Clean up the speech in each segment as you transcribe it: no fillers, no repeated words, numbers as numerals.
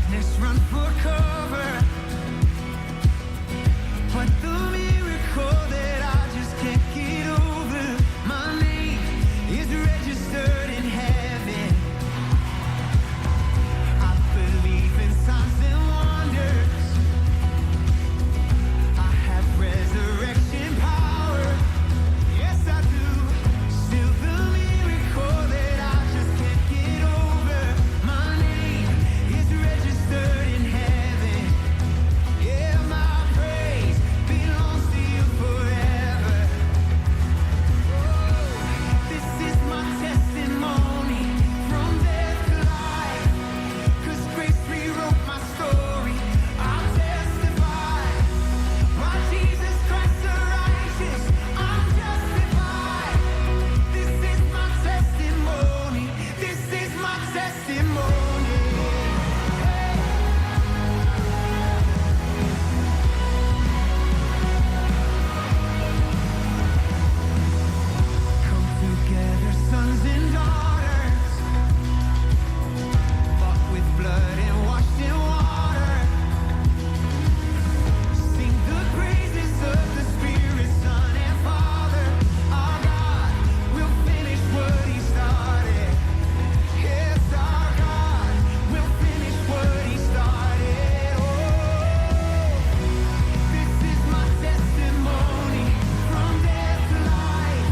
Darkness run for cover. But the miracle that I just can't get over, my name is registered in heaven. I believe in signs and wonders. I have resurrection power. Yes, I do. Still the miracle that I just can't get over, my name is registered in heaven. Yeah, my praise belongs to you forever. This is my testimony from death to life. 'Cause grace rewrote my story. I'll testify. By Jesus Christ the righteous, I'm justified. This is my testimony. This is my testimony. Come together, sons and daughters, bought with blood and washed in water. Sing the praises of the Spirit, Son and Father. Our God will finish what He started. Yes, our God will finish what He started. Oh, this is my testimony from death to life.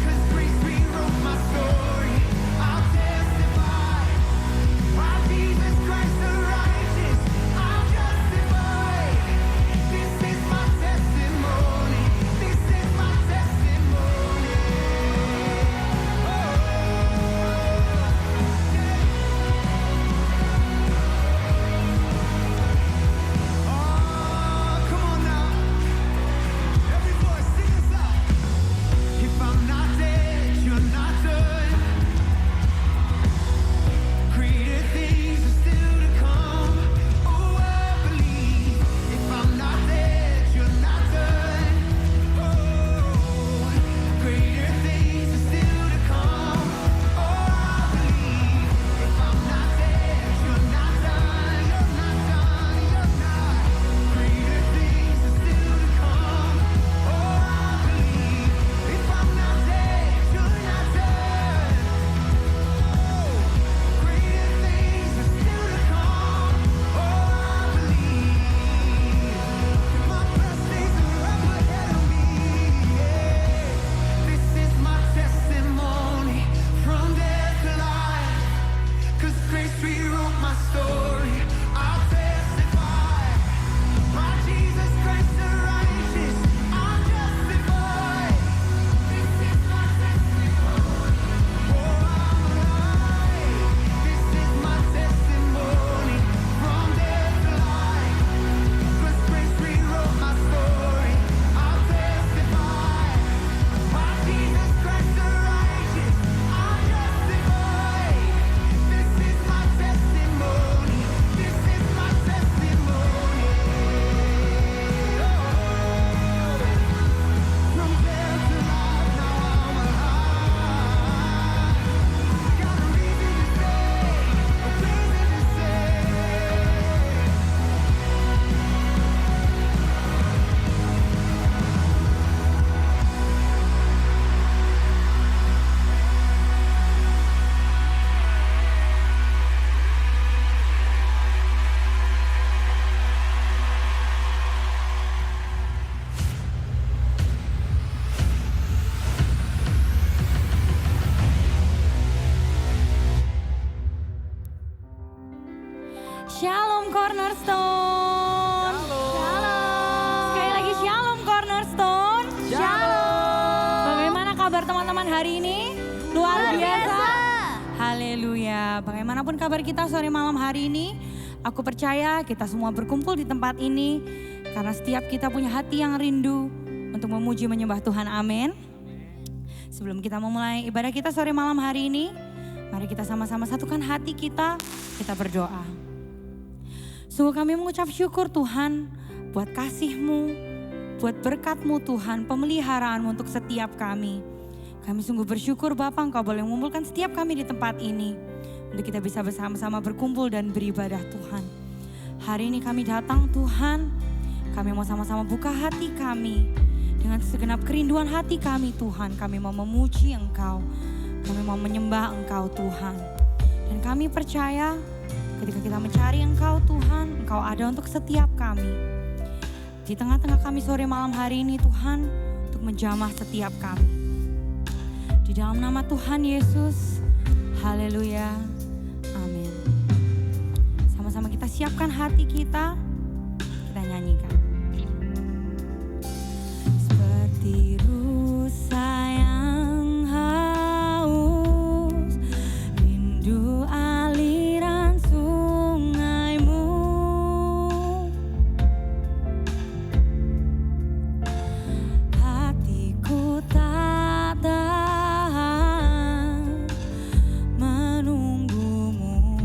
'Cause grace rewrote my story. I'll testify. By Jesus Christ the righteous, I'm justified. This is my testimony. This is my testimony. Oh, come on now. Every voice sing this out. If I'm not dead, you're not done. Greater things are still to come. Oh, I believe. If I'm not dead, you're not done. Oh, greater things are still to come. Oh, I believe. If I'm not dead, you're not done. You're not done. You're not. Greater things are still to come. Oh, I believe. If I'm not dead, you're not done. Greater things are still to come. Oh, I believe. My best days are up ahead of me. Yeah. This is my testimony from death to life. 'Cause grace rewrote my story. I'll testify. By Jesus Christ the righteous, I'm justified. This is my testimony. Oh, I'm alive. This is my testimony from death to life. 'Cause grace rewrote my story. I'll testify. By Jesus Christ the righteous, I'm justified. This is my testimony. This is my testimony. From death to life, now I'm alive. Got a reason to say, a reason to say. Shalom Cornerstone. Shalom. Sekali lagi Shalom Cornerstone. Shalom. Bagaimana kabar teman-teman hari ini? Luar biasa. Haleluya. Bagaimanapun kabar kita sore malam hari ini, aku percaya kita semua berkumpul di tempat ini karena setiap kita punya hati yang rindu untuk memuji menyembah Tuhan. Amin. Sebelum kita memulai ibadah kita sore malam hari ini, mari kita sama-sama satukan hati kita berdoa. Sungguh kami mengucap syukur Tuhan buat kasih-Mu, buat berkat-Mu Tuhan, pemeliharaan-Mu untuk setiap kami. Kami sungguh bersyukur Bapa Engkau boleh mengumpulkan setiap kami di tempat ini. untuk kita bisa bersama-sama berkumpul dan beribadah Tuhan. Hari ini kami datang Tuhan, kami mau sama-sama buka hati kami dengan segenap kerinduan hati kami Tuhan. Kami mau memuji Engkau, kami mau menyembah Engkau Tuhan. Dan kami percaya ketika kita mencari Engkau Tuhan, Engkau ada untuk setiap kami. Di tengah-tengah kami sore malam hari ini Tuhan, untuk menjamah setiap kami. Di dalam nama Tuhan Yesus, haleluya, amin. Sama-sama kita siapkan hati kita nyanyikan. Seperti rusa yang haus, rindu aliran sungaimu, hatiku tak tahan menunggumu.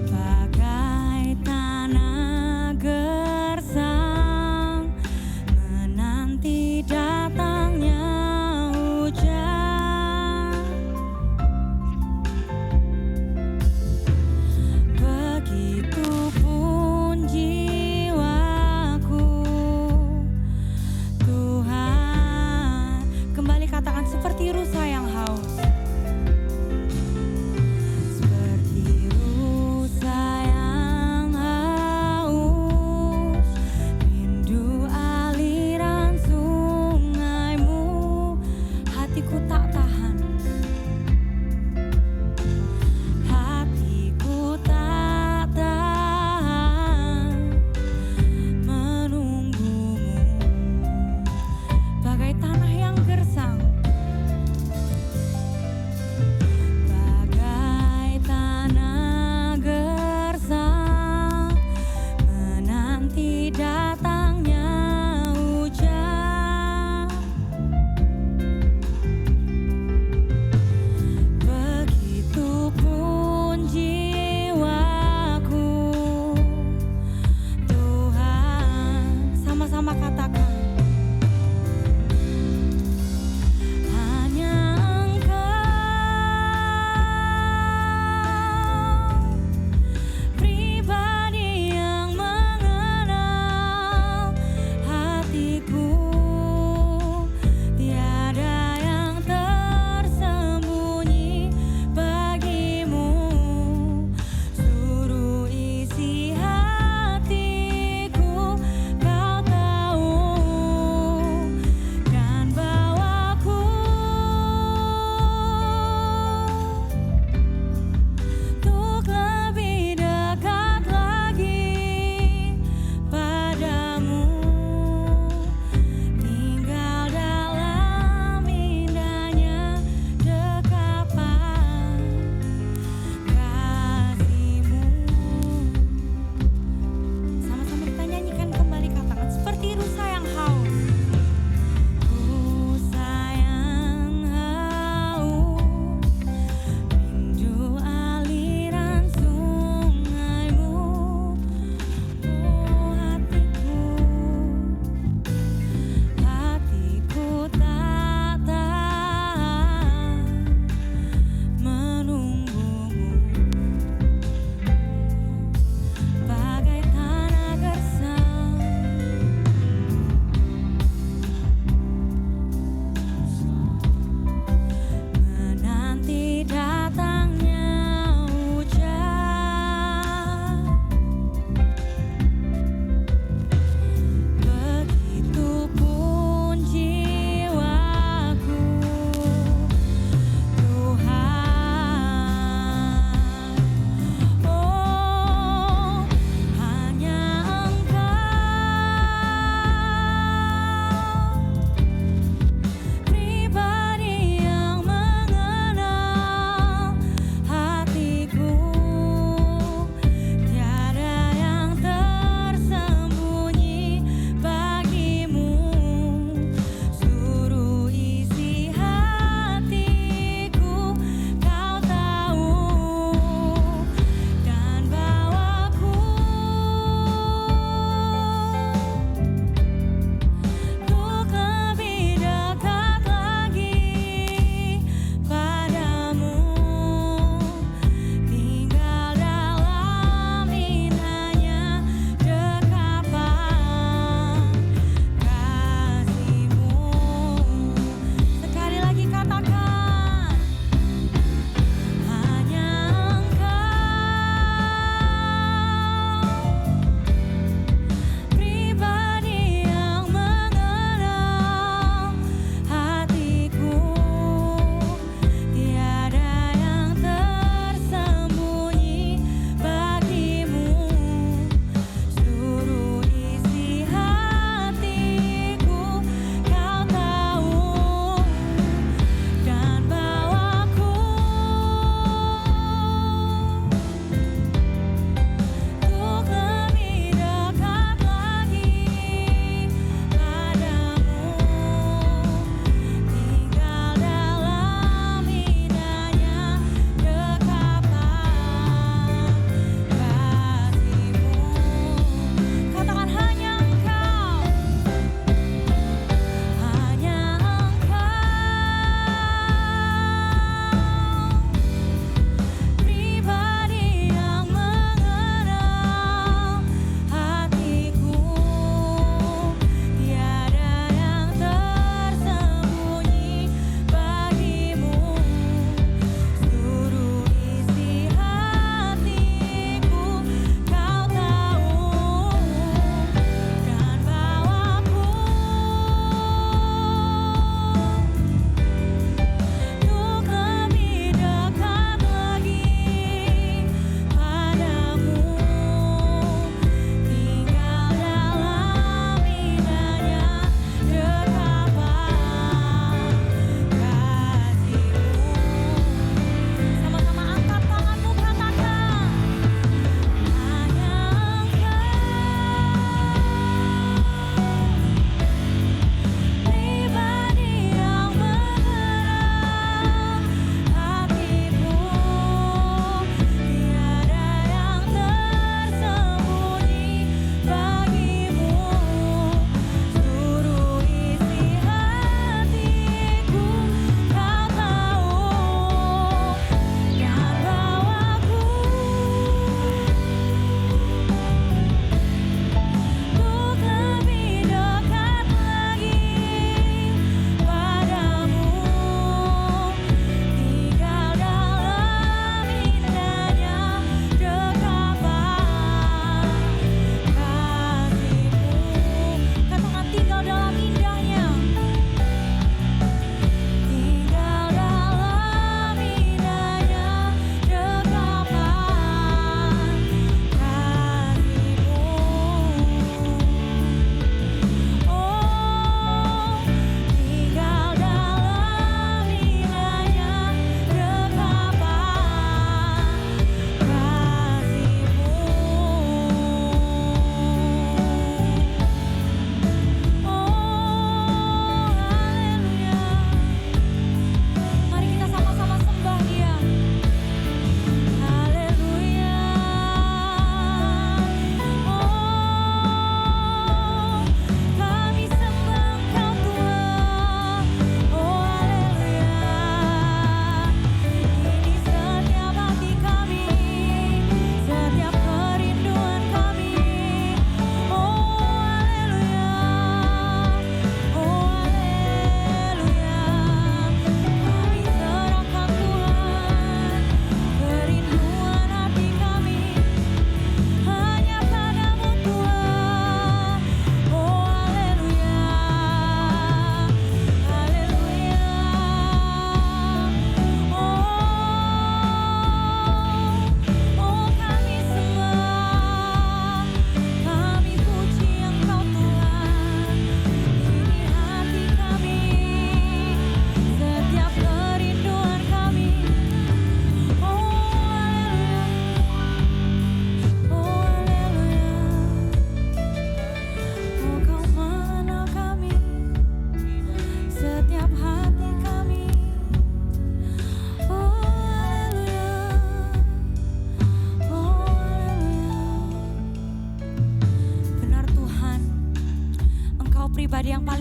Bagai tanah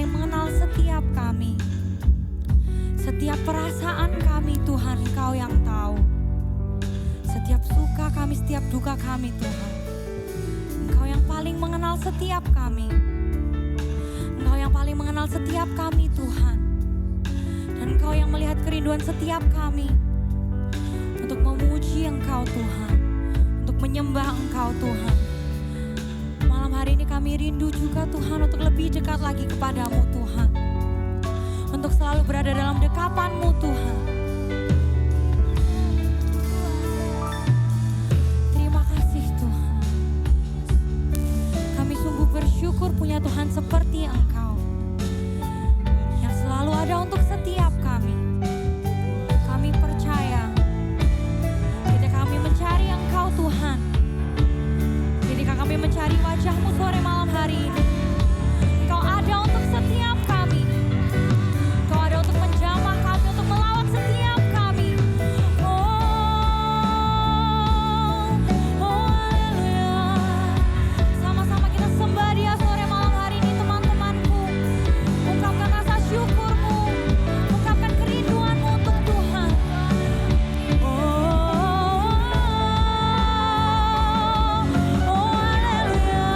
paling mengenal setiap kami. Setiap perasaan kami Tuhan, Engkau yang tahu. Setiap suka kami, setiap duka kami Tuhan. Engkau yang paling mengenal setiap kami. Engkau yang paling mengenal setiap kami Tuhan. Dan Engkau yang melihat kerinduan setiap kami. Untuk memuji Engkau Tuhan. Untuk menyembah Engkau Tuhan. Malam hari ini kami rindu juga Tuhan untuk lebih dekat lagi kepadamu Tuhan. Untuk selalu berada dalam dekapan-Mu Tuhan. Terima kasih Tuhan. Kami sungguh bersyukur punya Tuhan seperti Engkau. Yang selalu ada untuk setiap kami. Kami percaya ketika kami mencari Engkau Tuhan. Ketika kami mencari wajah-Mu sore malam hari ini. Engkau ada untuk setiap kami. Engkau ada untuk menjamah kami, untuk melawat setiap kami. Haleluya. Sama-sama kita sembah Dia sore malam hari ini teman-temanku. Ungkapkan rasa syukur-Mu, ungkapkan kerinduan-Mu untuk Tuhan. Haleluya.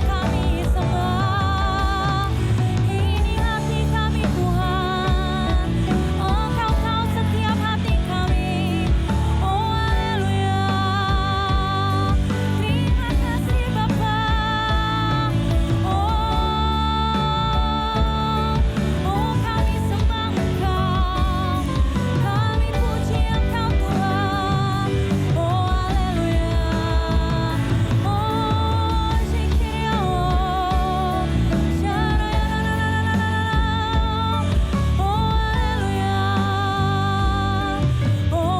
Kami sembah. Ini hati kami Tuhan. Engkau tahu setiap hati kami. Haleluya. Terima kasih Bapa. Kami sembah Engkau. Kami puji Engkau Tuhan. Haleluya. Zikir Haleluya.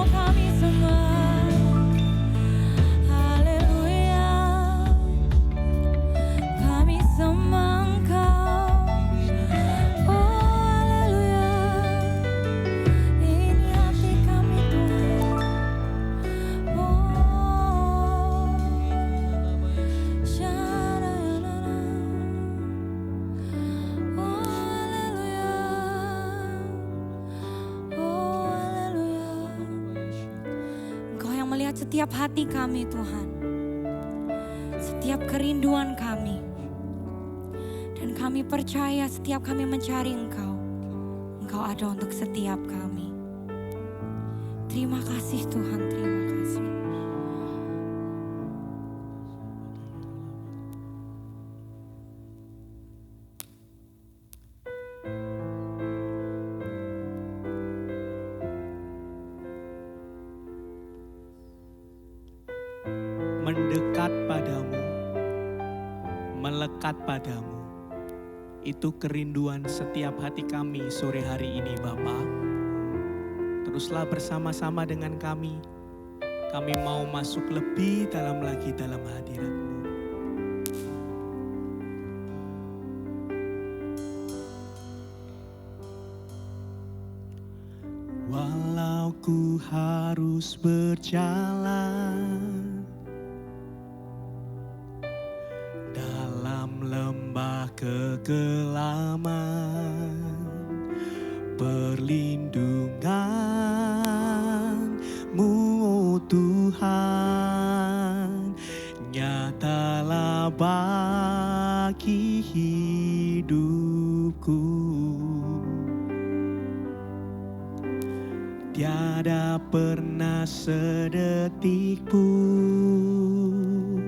Kami sembah. Haleluya. Kami sembah Engkau. Haleluya. Ini hati kami Tuhan. Engkau yang melihat setiap hati kami Tuhan. Setiap kerinduan kami. Dan kami percaya setiap kami mencari Engkau. Engkau ada untuk setiap kami. Terima kasih Tuhan, terima kasih. Mendekat padamu, melekat padamu. Itu kerinduan setiap hati kami sore hari ini Bapa. Teruslah bersama-sama dengan kami. Kami mau masuk lebih dalam lagi dalam hadirat-Mu. Walau ku harus berjalan dalam lembah kegelaman, perlindungan-Mu oh Tuhan nyatalah bagi hidupku. Tiada pernah sedetik pun,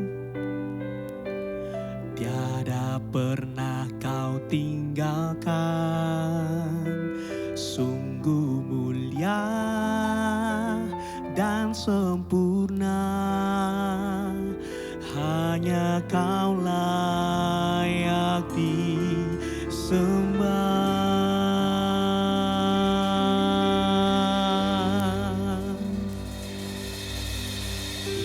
tiada pernah Kau tinggalkan. Sungguh mulia dan sempurna, hanya Kau layak disembah.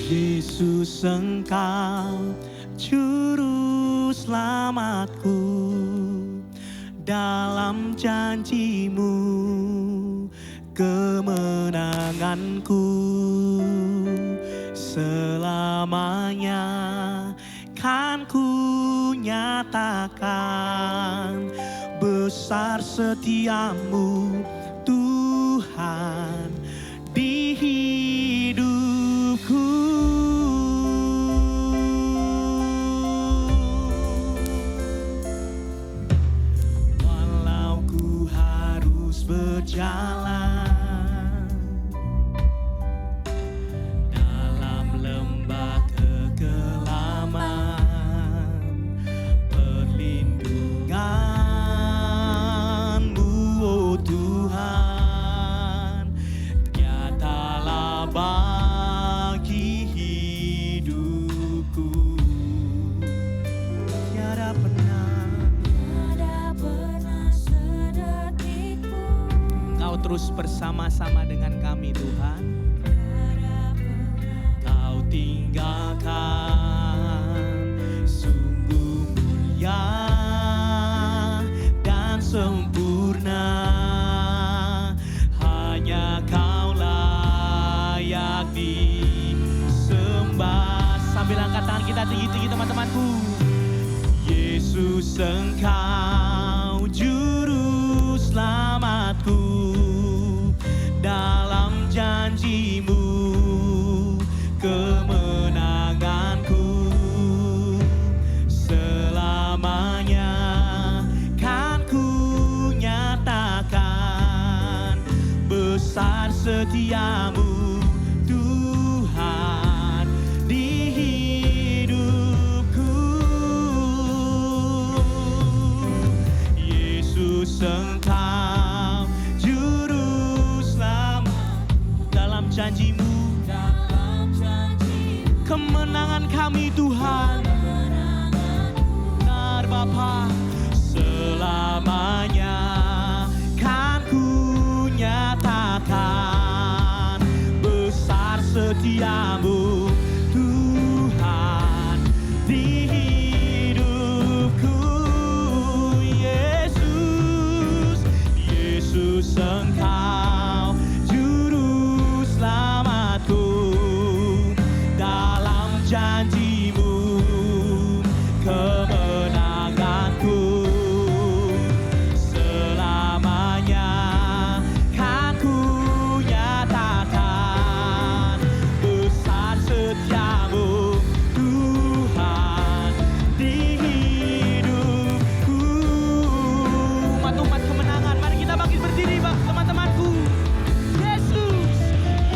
Yesus Engkau Juru Selamatku, dalam janji-Mu kemenanganku selamanya kan ku nyatakan besar setiamu Tuhan di hidupku. Walau ku harus berjalan dalam lembah kekelaman, perlindungan-Mu, oh Tuhan, nyatalah bagi hidupku. Tiada pernah sedetik pun Engkau terus bersama-sama dengan kami Tuhan. Kau tinggalkan sungguh mulia dan sempurna. Hanya Kau layak disembah. Sambil angkat tangan kita tinggi-tinggi teman-temanku. Yesus, Engkau juru selamatku, dalam janji-Mu kemenanganku. Selamanya kan ku nyatakan besar setiamu Tuhan di hidupku. Yesus, Engkau juru selamat, dalam janji-Mu kemenangan kami Tuhan. Benar Bapa, selamanya kan ku nyatakan besar setiamu Tuhan di hidupku. Yesus, Yesus, Engkau juru selamatku, dalam janji-Mu kemenanganku. Selamanya kan ku nyatakan besar setiamu Tuhan di hidupku. Umat-umat kemenangan, mari kita bangkit berdiri teman-temanku. Yesus,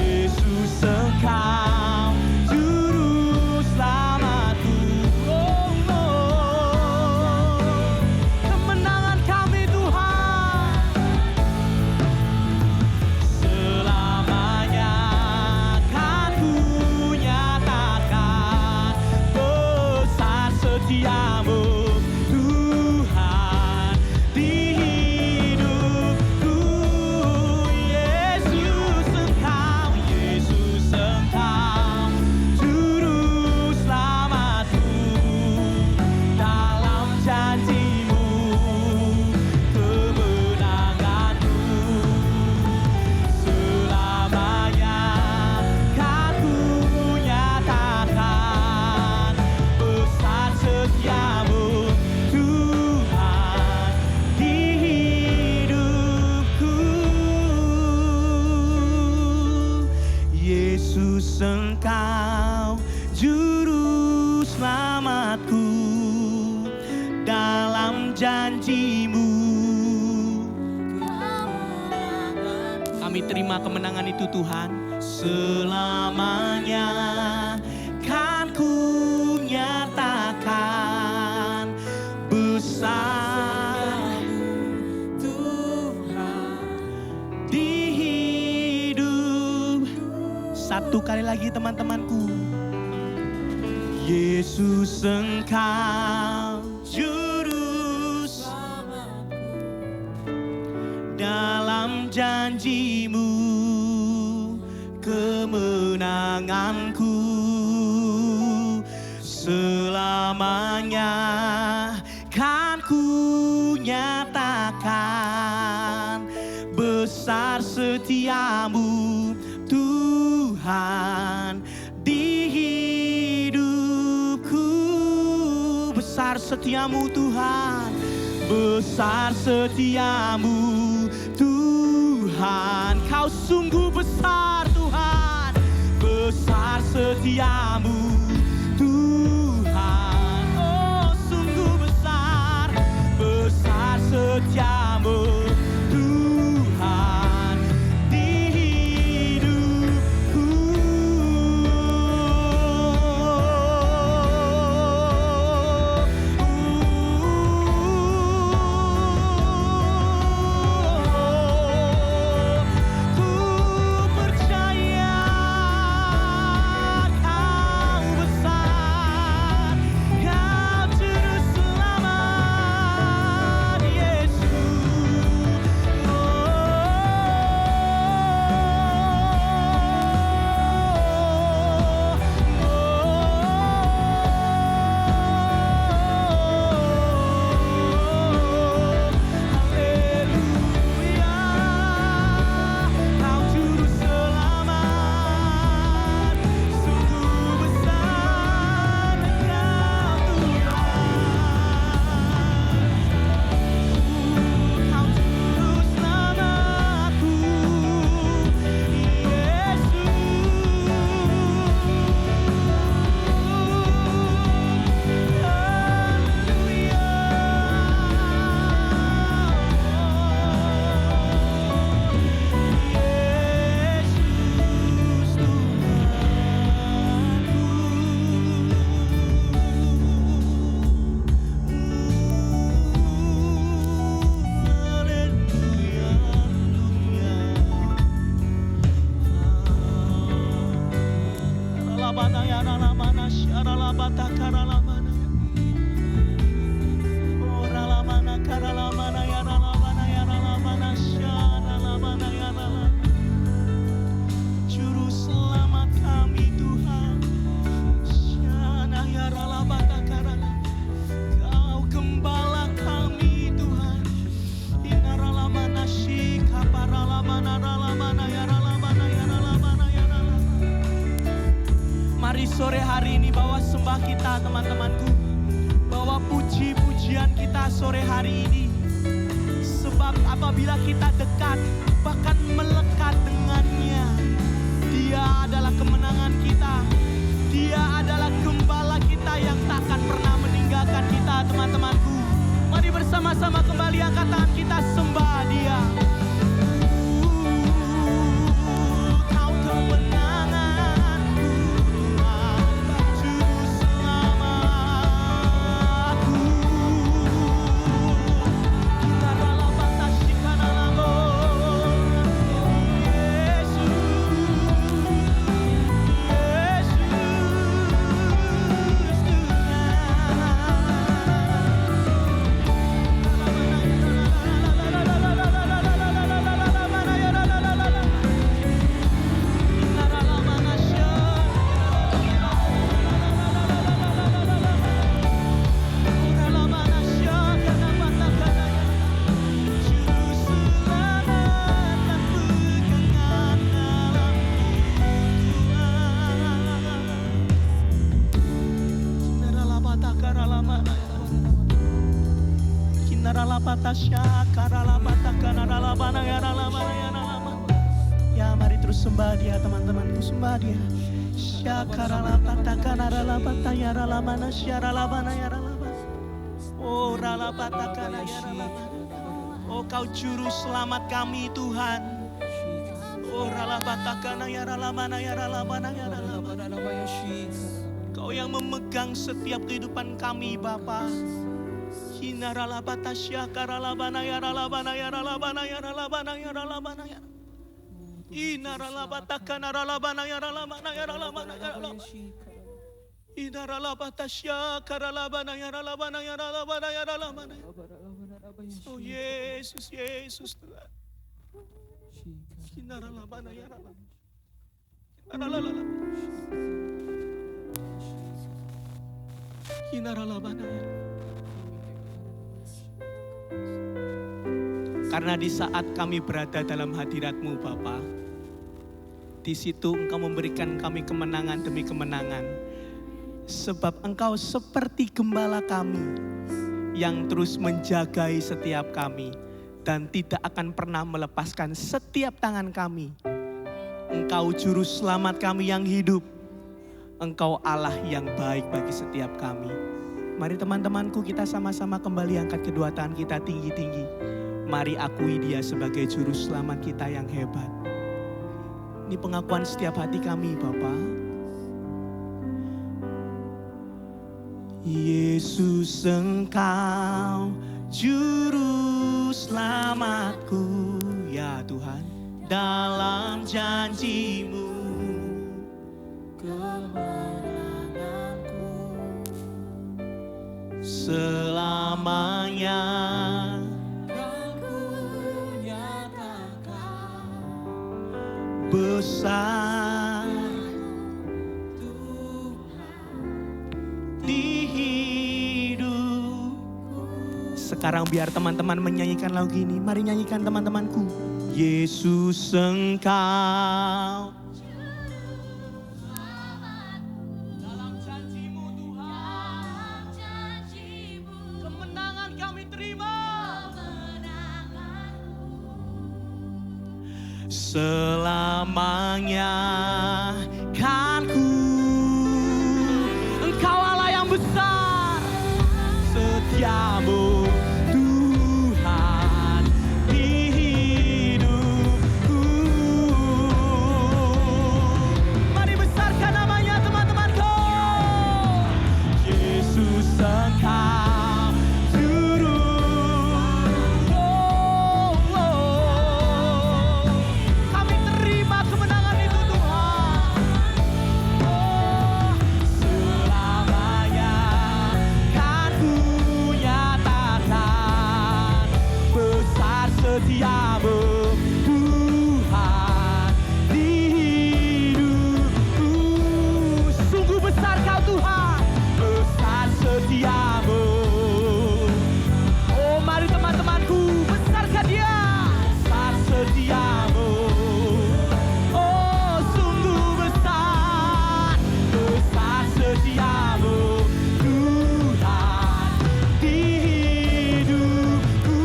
Yesus, Engkau juru selamatku. Oh, oh. Kemenangan kami Tuhan. Selamanya kan ku nyatakan besar setiamu Tuhan di hidupku. Yesus, Engkau, Yesus, Engkau juru selamatku, dalam janji-Mu kemenanganku. Selamanya kan ku nyatakan besar setiamu Tuhan di hidupku. Yesus, Engkau juru selamatku, dalam janji-Mu. Kami terima kemenangan itu Tuhan. Selamanya kan ku nyatakan besar Tuhan di hidup. Satu kali lagi teman-temanku. Yesus, Engkau juru selamatku, dalam janji-Mu kemenanganku. Selamanya kan ku nyatakan besar setiamu Tuhan di hidupku. Besar besar setiamu Tuhan, besar setiamu Tuhan. Kau sungguh besar Tuhan, besar setiamu Tuhan. Oh sungguh besar, besar setiamu Tuhan di hidupku. Ku percaya kau besar, kau juru selamat Yesus. Haleluya, kau juru selamat, sungguh besar Engkau Tuhan. Kau juru selamatku, Juru selamat kami Tuhan, Kau gembala kami Tuhan. Mari sore hari ini bawa sembah kita teman-temanku, bawa puji-pujian kita sore hari ini. Sebab apabila kita dekat, bahkan melekat dengannya, Dia adalah kemenangan kita. Dia adalah gembala kita yang takkan pernah meninggalkan kita teman-temanku. Mari bersama-sama kembali angkat tangan kita sembah Dia. Kau kemenanganku Tuhan, juru selamatku. Kita dalam batas Shikanalamo, Yesus, Ya mari terus sembah Dia teman-temanku, sembah Dia. Oh Kau juru selamat kami Tuhan. Kau yang memegang setiap kehidupan kami Bapa. Oh Yesus, Yesus Tuhan. Karena di saat kami berada dalam hadirat-Mu Bapa, di situ Engkau memberikan kami kemenangan demi kemenangan. Sebab Engkau seperti gembala kami yang terus menjagai setiap kami dan tidak akan pernah melepaskan setiap tangan kami. Engkau juru selamat kami yang hidup. Engkau Allah yang baik bagi setiap kami. Mari teman-temanku, kita sama-sama kembali angkat kedua tangan kita tinggi-tinggi. Mari akui Dia sebagai juru selamat kita yang hebat. Ini pengakuan setiap hati kami, Bapa. Yesus, Engkau juru selamatku, ya Tuhan, dalam janji-Mu kemenanganku selamanya. Besar di hidup. Sekarang biar teman-teman menyanyikan lagu ini. Mari nyanyikan teman-temanku. Yesus, Engkau dalam janji-Mu Tuhan, kemenangan kami terima. Selamanya kan ku, Engkau Allah yang besar, setia-Mu Tuhan di hidupku. Mari besarkan namanya teman-temanku. Yesus, Engkau juru. Kami terima kemenangan itu Tuhan. Selamanya kan ku nyatakan besar setia-Mu Tuhan di hidupku. Sungguh besar Kau Tuhan, besar setia-Mu. Oh mari teman-temanku, besarkan Dia, besar setia-Mu. Oh sungguh besar, besar setia-Mu Tuhan di hidupku.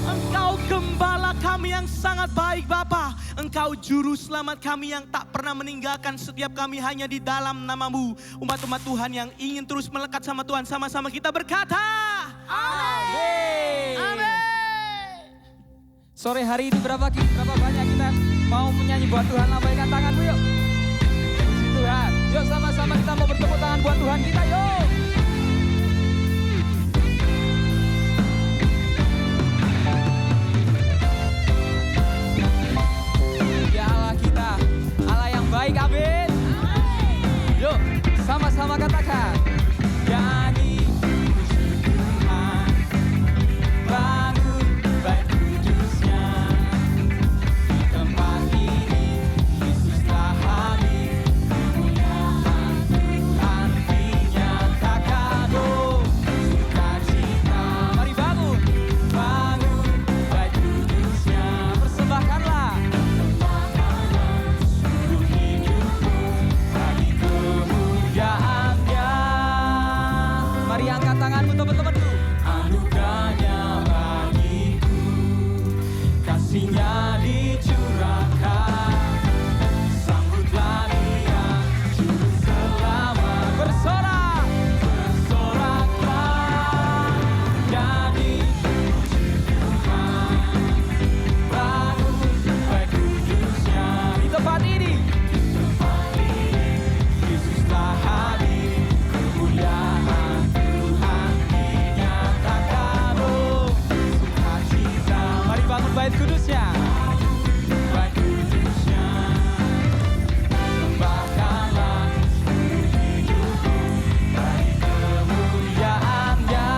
Engkau gembala kami yang sangat baik Bapa. Engkau juru selamat kami yang tak pernah meninggalkan setiap kami hanya di dalam nama-Mu. Umat-umat Tuhan yang ingin terus melekat sama Tuhan, sama-sama kita berkata, Amin. Amin. Sore hari ini berapa banyak kita mau menyanyi buat Tuhan? Lambaikan tanganmu yuk. Puji Tuhan. Yuk sama-sama kita mau bertepuk tangan buat Tuhan kita yuk. Ya Allah kita, Allah yang baik, amin. Yuk sama-sama katakan. Nyanyi puji Tuhan, bangun baik kudusnya. Di tempat ini Yesus telah hadir, kemuliaan Tuhan dinyatakan. Oh sukacita, mari bangun baik kudusnya. Persembahkanlah seluruh hidupku bagi kemuliaan-Nya. Mari angkat tanganmu teman-temanku. Anugerahnya bagiku, kasih-Nya dicurahkan. Sambutlah Dia juru selamat. Bersorak, bersoraklah. Jadi puji Tuhan, bangun baik kudusnya. Di tempat ini Yesus telah hadir, kemuliaan Tuhan dinyatakan. Oh sukacita, mari bangun bait kudusnya. Bait kudusnya, sembahkanlah seluruh hidupku bagi kemuliaan-Nya.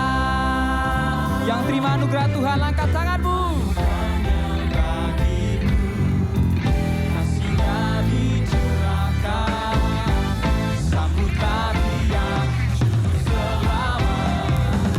Yang terima anugerah Tuhan, angkat tanganmu. Bagiku, kasih-Nya dicurahkan. Sambutlah Dia juru selamat.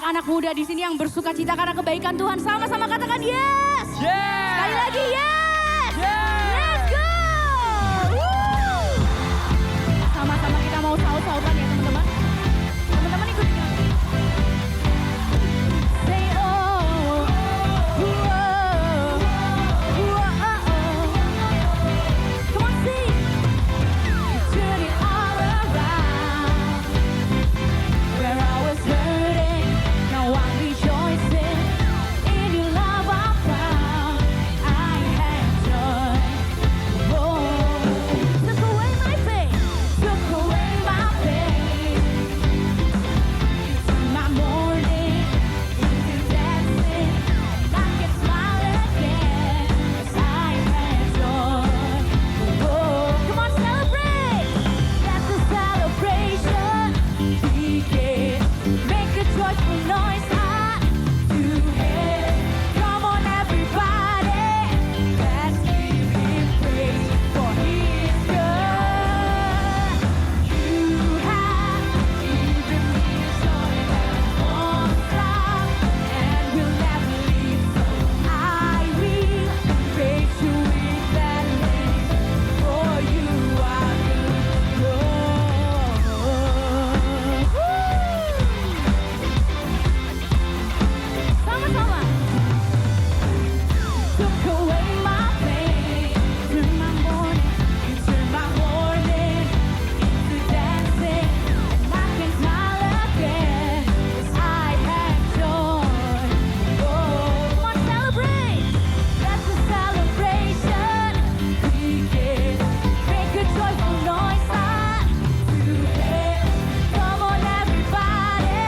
anak-anak muda di sini yang bersuka cita karena kebaikan Tuhan. Sama-sama katakan yes. Yes. Sekali lagi yes. Yes. Let's go. Woo. Sama-sama kita mau saut-sautan ya teman-teman. Teman-teman ikut kami. Say oh. Whoa. Whoa. Come on sing. Turn it all around. Where I was hurting, now I'm rejoicing. In your love I found, I had joy. Oh, took away my pain, took away my pain. You turned my morning into dancing. I can smile again, 'cause I had joy. Oh, come on, celebrate. That's a celebration. Begin. Make a joyful noise out to Him. Come on, everybody. Let's give Him praise, for He is good. You have given me a joy that won't stop and will never leave. So I will praise You with gladness, for You are good. Woo! Sama-sama. Took away my pain, turned my morning, you turned my morning into dancing, and I can smile again, 'cause I had joy. Oh, come on, celebrate. That's a celebration. Begin. Make a joyful noise out to Him. Come on, everybody.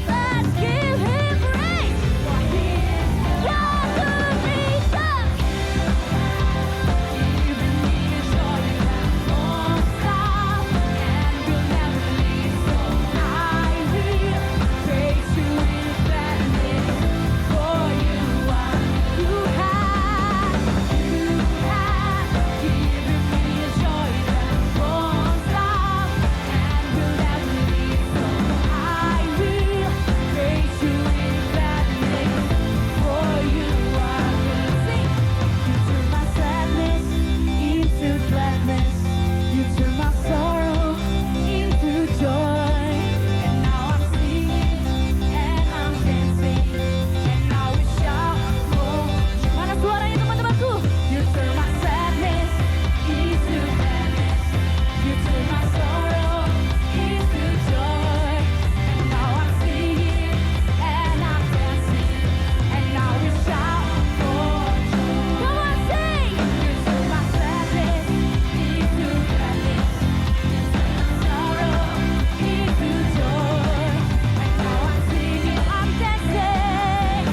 Let's give Him praise, for He is your good reason. Giving me a joy that won't stop and will never leave. So I will praise You with gladness, for You are. You have given me a joy that won't stop and will never leave. So I will praise You with gladness, for You are good. Sing. You turn my sadness into gladness. You turn my sorrow into joy. And now I'm singing and I'm dancing, and now we shout. Oh, mana suaranya teman-temanku? You turn my sadness into gladness. You turn my sorrow into joy. And now I'm singing and I'm dancing, and now we shout for joy. Come on, sing. You turn my sadness into gladness. You turn my sorrow into joy. And now I'm singing, I'm dancing,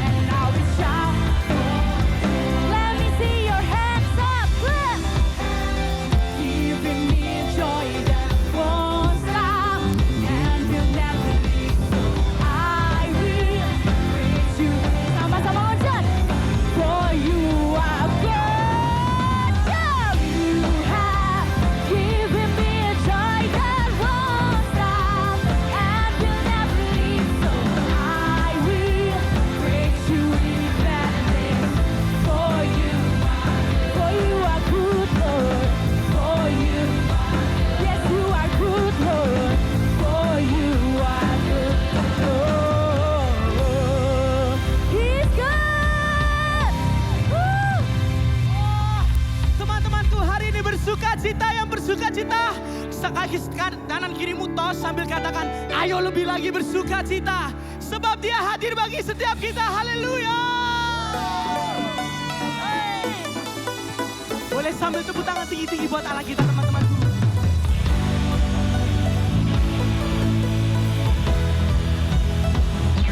and now we shout for joy. Let me see your hands up, clap. Giving me a joy that won't stop and will never leave. So I will praise You. Sama-sama loncat. For You are good. You have given me a joy that won't stop and will never leave. So I will praise You with gladness. For You are good, Lord. For You are, yes, You are good, Lord. For You are good, Lord. He's good. Woo! Teman-temanku, hari ini bersuka cita, yang bersuka cita. Sekali kanan kirimu tos sambil katakan, ayo lebih lagi bersuka cita. Sebab Dia hadir bagi setiap kita. Haleluya. Hey. Boleh sambil tepuk tangan tinggi-tinggi buat Allah kita, teman-temanku.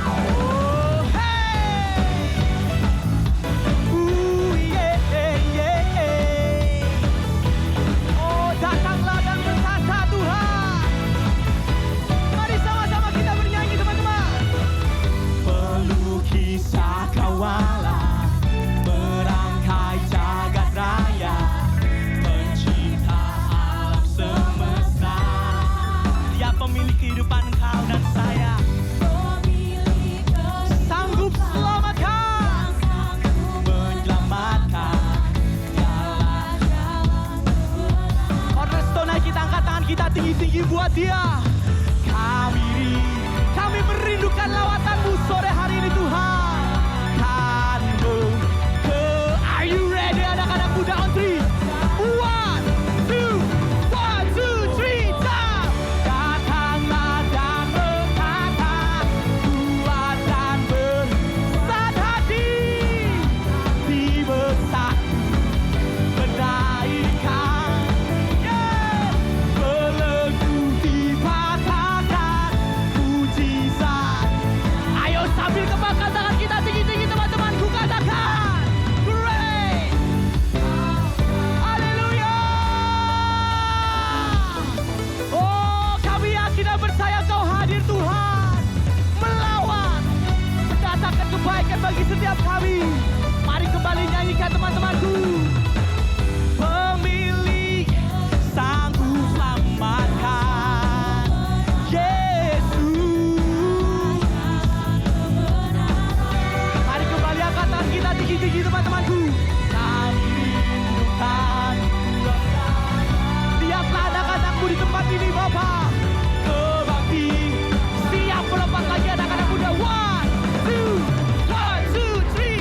Oh, hey. Yeah. Oh, datanglah dan berkata Tuhan. Mari sama-sama kita bernyanyi, teman-teman. Pelukis cakrawala, merangkai jagat raya, pencipta bagi setiap kami. Mari kembali nyanyikan teman-temanku. Pemilik sanggup selamatkan Yesus. Mari kembali angkat tangan kita tinggi-tinggi teman-temanku. Kami rindukan. Lihatlah anak-anakmu di tempat ini Bapak. Kebakti siap melompat lagi anak-anak muda. One, two, three,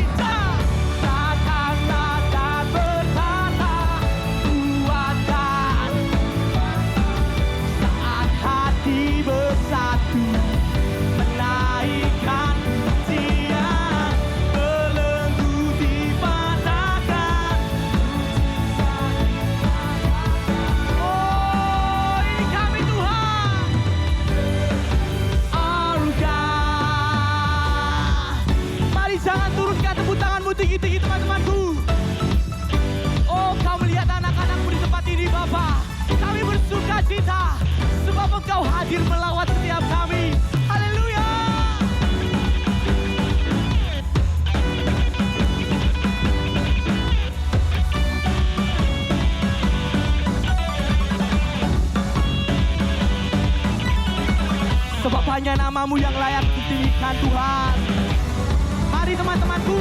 datanglah dan berkata kuatkan saat hati bersatu menaikkan pujian belenggu dipatahkan. Oh, ini kami Tuhan. Our God. Mari jangan turunkan tepuk tanganmu tinggi-tinggi teman-temanku. Oh, kau melihat anak-anakmu di tempat ini Bapa. Kami bersuka cita sebab Engkau hadir melawat setiap kami. Haleluya. Sebab hanya namamu yang layak ditinggikan Tuhan. Mari teman-temanku,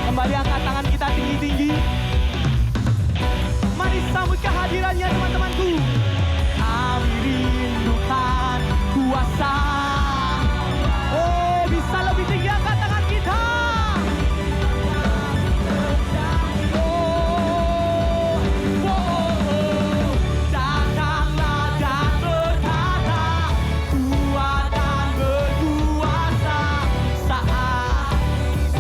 kembali angkat tangan kita tinggi-tinggi. Mari sambut kehadirannya teman-temanku. Kami rindukan kuasa. Oh, bisa lebih tinggi angkat tangan kita. Oh, datanglah dan berkata kuatan berkuasa saat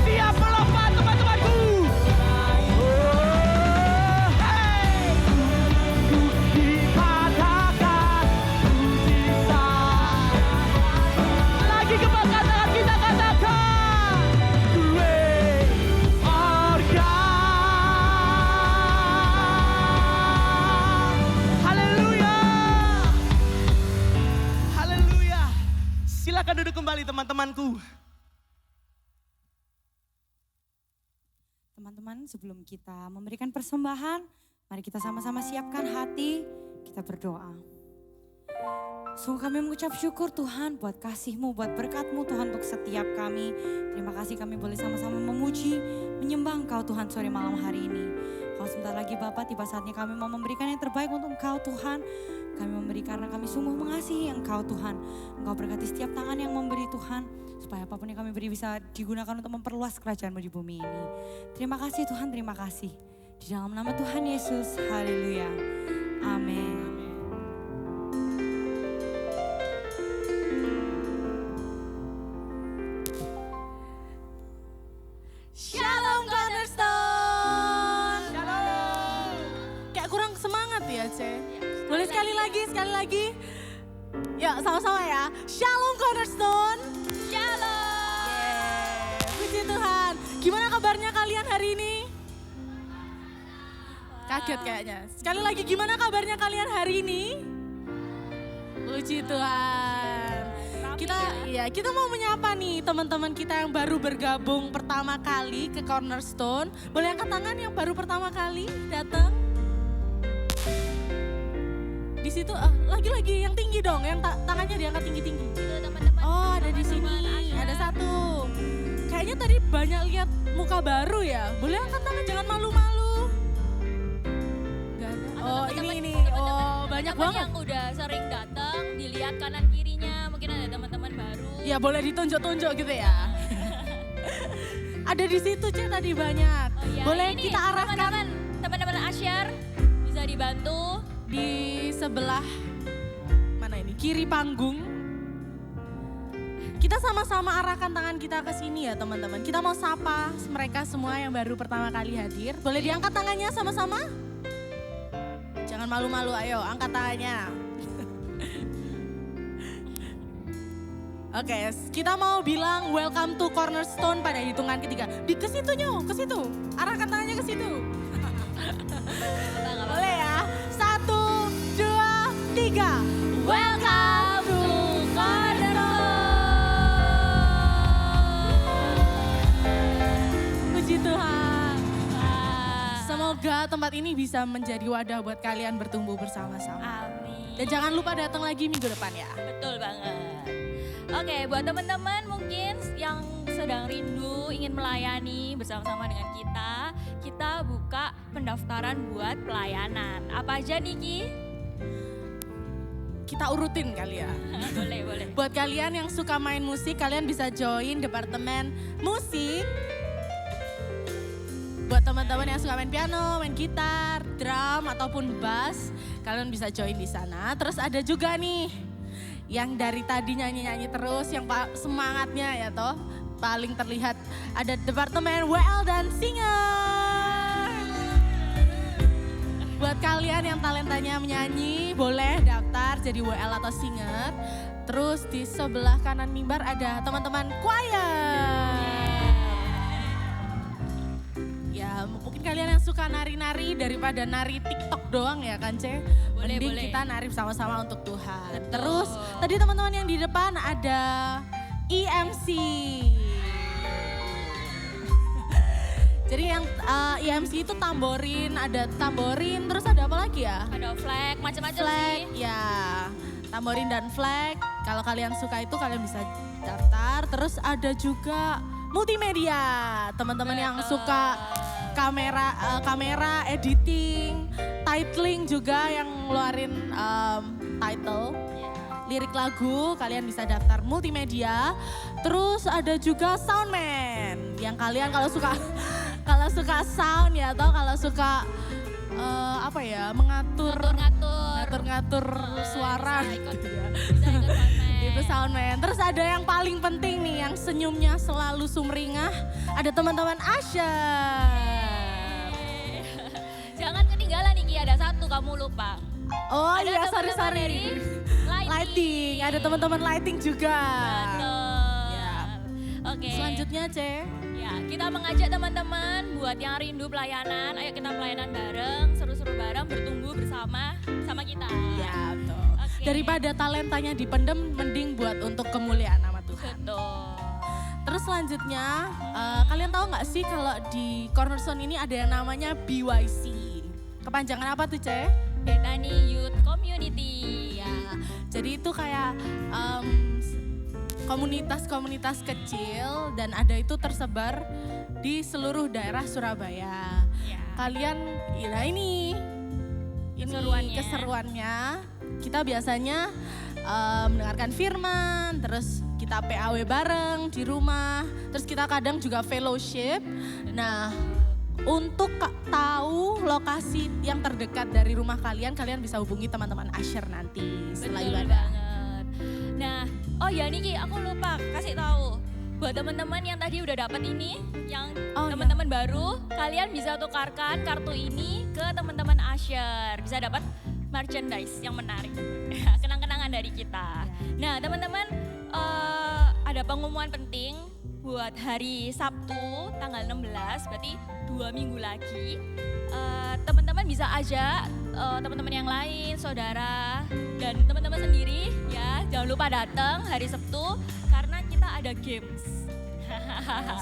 siap melompat teman-temanku. Oh, hey. Dipatahkan mujizat. Lagi kebanggaan tangan kita katakan Great our God. Haleluya. Haleluya. Silakan duduk kembali teman-temanku. Teman-teman, sebelum kita memberikan persembahan, mari kita sama-sama siapkan hati, kita berdoa. Sungguh kami mengucap syukur Tuhan buat kasih-Mu, buat berkat-Mu Tuhan untuk setiap kami. Terima kasih kami boleh sama-sama memuji, menyembah Engkau Tuhan sore malam hari ini. Kalau sebentar lagi Bapak, tiba saatnya kami mau memberikan yang terbaik untuk Engkau Tuhan. Kami memberi karena kami sungguh mengasihi Engkau Tuhan. Engkau berkati setiap tangan yang memberi Tuhan. Supaya apapun yang kami beri bisa digunakan untuk memperluas kerajaan-Mu di bumi ini. Terima kasih Tuhan, terima kasih. Di dalam nama Tuhan Yesus, haleluya. Amin. Shalom Cornerstone. Shalom. Kayak kurang semangat ya, Ce. Boleh sekali lagi. Ya, sama-sama ya. Shalom Cornerstone. Shalom. Puji Tuhan. Gimana kabarnya kalian hari ini? Kaget kayaknya. Sekali lagi, gimana kabarnya kalian hari ini? Puji Tuhan. Kita mau menyapa nih teman-teman kita yang baru bergabung pertama kali ke Cornerstone. Boleh angkat tangan yang baru pertama kali datang? Di situ lagi-lagi yang tinggi dong, yang tangannya diangkat tinggi-tinggi. Oh, ada di sini. Ada satu. Kayaknya tadi banyak lihat muka baru ya. Boleh angkat tangan, jangan malu-malu. Gak ada. Oh, ini. Oh, banyak banget. Yang udah sering datang, dilihat kanan kirinya, mungkin ada teman-teman baru. Ya boleh ditunjuk-tunjuk gitu ya. Ada di situ Ce tadi banyak. Oh, iya. Boleh Ini, kita arahkan teman-teman Asyar bisa dibantu. di sebelah mana ini? Kiri panggung. Kita sama-sama arahkan tangan kita ke sini ya teman-teman. Kita mau sapa mereka semua yang baru pertama kali hadir. Boleh diangkat tangannya sama-sama? Jangan malu-malu, ayo angkat tangannya. Oke, kita mau bilang welcome to Cornerstone pada hitungan ketiga. Ke situ Nyo, ke situ. Arahkan tangannya ke situ. Boleh ya? 1, 2, 3. Welcome to Cornerstone. Semoga tempat ini bisa menjadi wadah buat kalian bertumbuh bersama-sama. Amin. Dan jangan lupa datang lagi minggu depan ya. Betul banget. Oke, buat teman-teman mungkin yang sedang rindu ingin melayani bersama-sama dengan kita buka pendaftaran buat pelayanan. Apa aja nih Ki? Kita urutin kali ya. Boleh. Buat kalian yang suka main musik, kalian bisa join departemen musik. Buat teman-teman yang suka main piano, main gitar, drum ataupun bass, kalian bisa join di sana. Terus ada juga nih yang dari tadi nyanyi-nyanyi terus, yang semangatnya ya toh paling terlihat, ada departemen WL dan singer. Buat kalian yang talentanya menyanyi, boleh daftar jadi WL atau singer. Terus di sebelah kanan mimbar ada teman-teman choir. Ya mungkin kalian yang suka nari-nari daripada nari TikTok doang ya kan Ce? Mending Boleh. kita nari sama-sama untuk Tuhan. Betul. Terus tadi teman-teman yang di depan ada EMC. Jadi yang EMC itu tamborin, ada tamborin, terus ada apa lagi ya? Ada flag, macam-macam Flag, sih. ya. Tamborin dan flag. Kalau kalian suka itu kalian bisa daftar. Terus ada juga multimedia. Teman-teman yang Betul. suka kamera, editing, titling juga yang ngeluarin title. Lirik lagu, kalian bisa daftar multimedia. Terus ada juga soundman. Yang kalian kalau suka sound ya, atau kalau suka mengatur ngatur suara Bisa ikut, gitu ya. bisa ikut soundman. Itu soundman. Terus ada yang paling penting nih, yang senyumnya selalu sumringah. Ada teman-teman Asher. Jangan ketinggalan nih Ki, ada satu kamu lupa. Oh Ada iya, teman-teman sorry. dari Lighting, ada teman-teman lighting juga. Betul. Ya. Oke. Selanjutnya C. Ya, kita mengajak teman-teman buat yang rindu pelayanan, ayo kita pelayanan bareng, seru-seru bareng, bertumbuh bersama kita. Ya betul. Oke. Daripada talentanya dipendem, mending buat untuk kemuliaan nama Tuhan. Betul. Terus selanjutnya, kalian tahu nggak sih kalau di Cornerstone ini ada yang namanya BYC. Kepanjangan apa tuh, Ce? Bethany Youth Community. Ya, jadi itu kayak komunitas-komunitas kecil dan ada itu tersebar di seluruh daerah Surabaya. Ya. Kalian, ya ini keseruannya. Kita biasanya mendengarkan firman, terus kita PAW bareng di rumah, terus kita kadang juga fellowship. Nah, untuk tahu lokasi yang terdekat dari rumah kalian, kalian bisa hubungi teman-teman Asher nanti setelah Betul ibadah. banget. Nah, oh ya Niki, aku lupa kasih tahu. Buat teman-teman yang tadi udah dapat ini, yang Oh, teman-teman baru, kalian bisa tukarkan kartu ini ke teman-teman Asher. Bisa dapat merchandise yang menarik. Kenang-kenangan dari kita. Nah, teman-teman, ada pengumuman penting buat hari Sabtu tanggal 16, berarti 2 minggu lagi. Teman-teman bisa ajak teman-teman yang lain, saudara, dan teman-teman sendiri ya. Jangan lupa datang hari Sabtu karena kita ada games.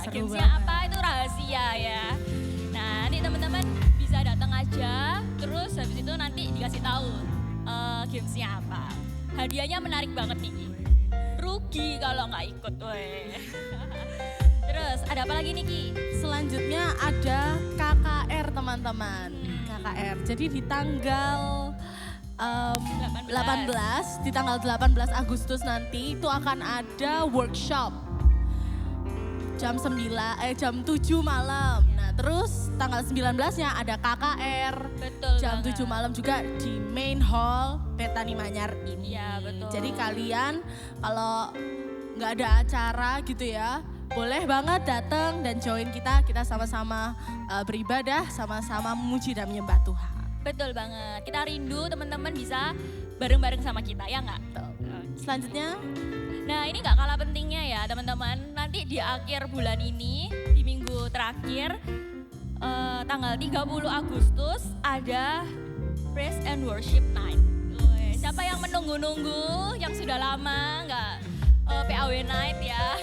Seru Gamesnya banget. apa itu rahasia ya. Nah, nanti teman-teman bisa datang aja, terus habis itu nanti dikasih tahu gamesnya apa. Hadiahnya menarik banget nih. Rugi kalau nggak ikut, weh. Terus ada apa lagi nih Ki? Selanjutnya ada KKR teman-teman. KKR. Jadi di tanggal 18, di tanggal 18 Agustus nanti itu akan ada workshop. Jam 7 malam. Nah, terus tanggal 19-nya ada KKR. Betul Jam banget. 7 malam juga di main hall Bethany Manyar ini. Iya, betul. Jadi kalian kalau nggak ada acara gitu ya, boleh banget datang dan join kita. Kita sama-sama beribadah, sama-sama memuji dan menyembah Tuhan. Betul banget. Kita rindu teman-teman bisa bareng-bareng sama kita, ya nggak? Selanjutnya, Nah, ini nggak kalah pentingnya ya teman-teman. Nanti di akhir bulan ini, di minggu terakhir, tanggal 30 Agustus ada Praise and Worship Night. Wih, siapa yang menunggu-nunggu, yang sudah lama nggak PAW Night ya.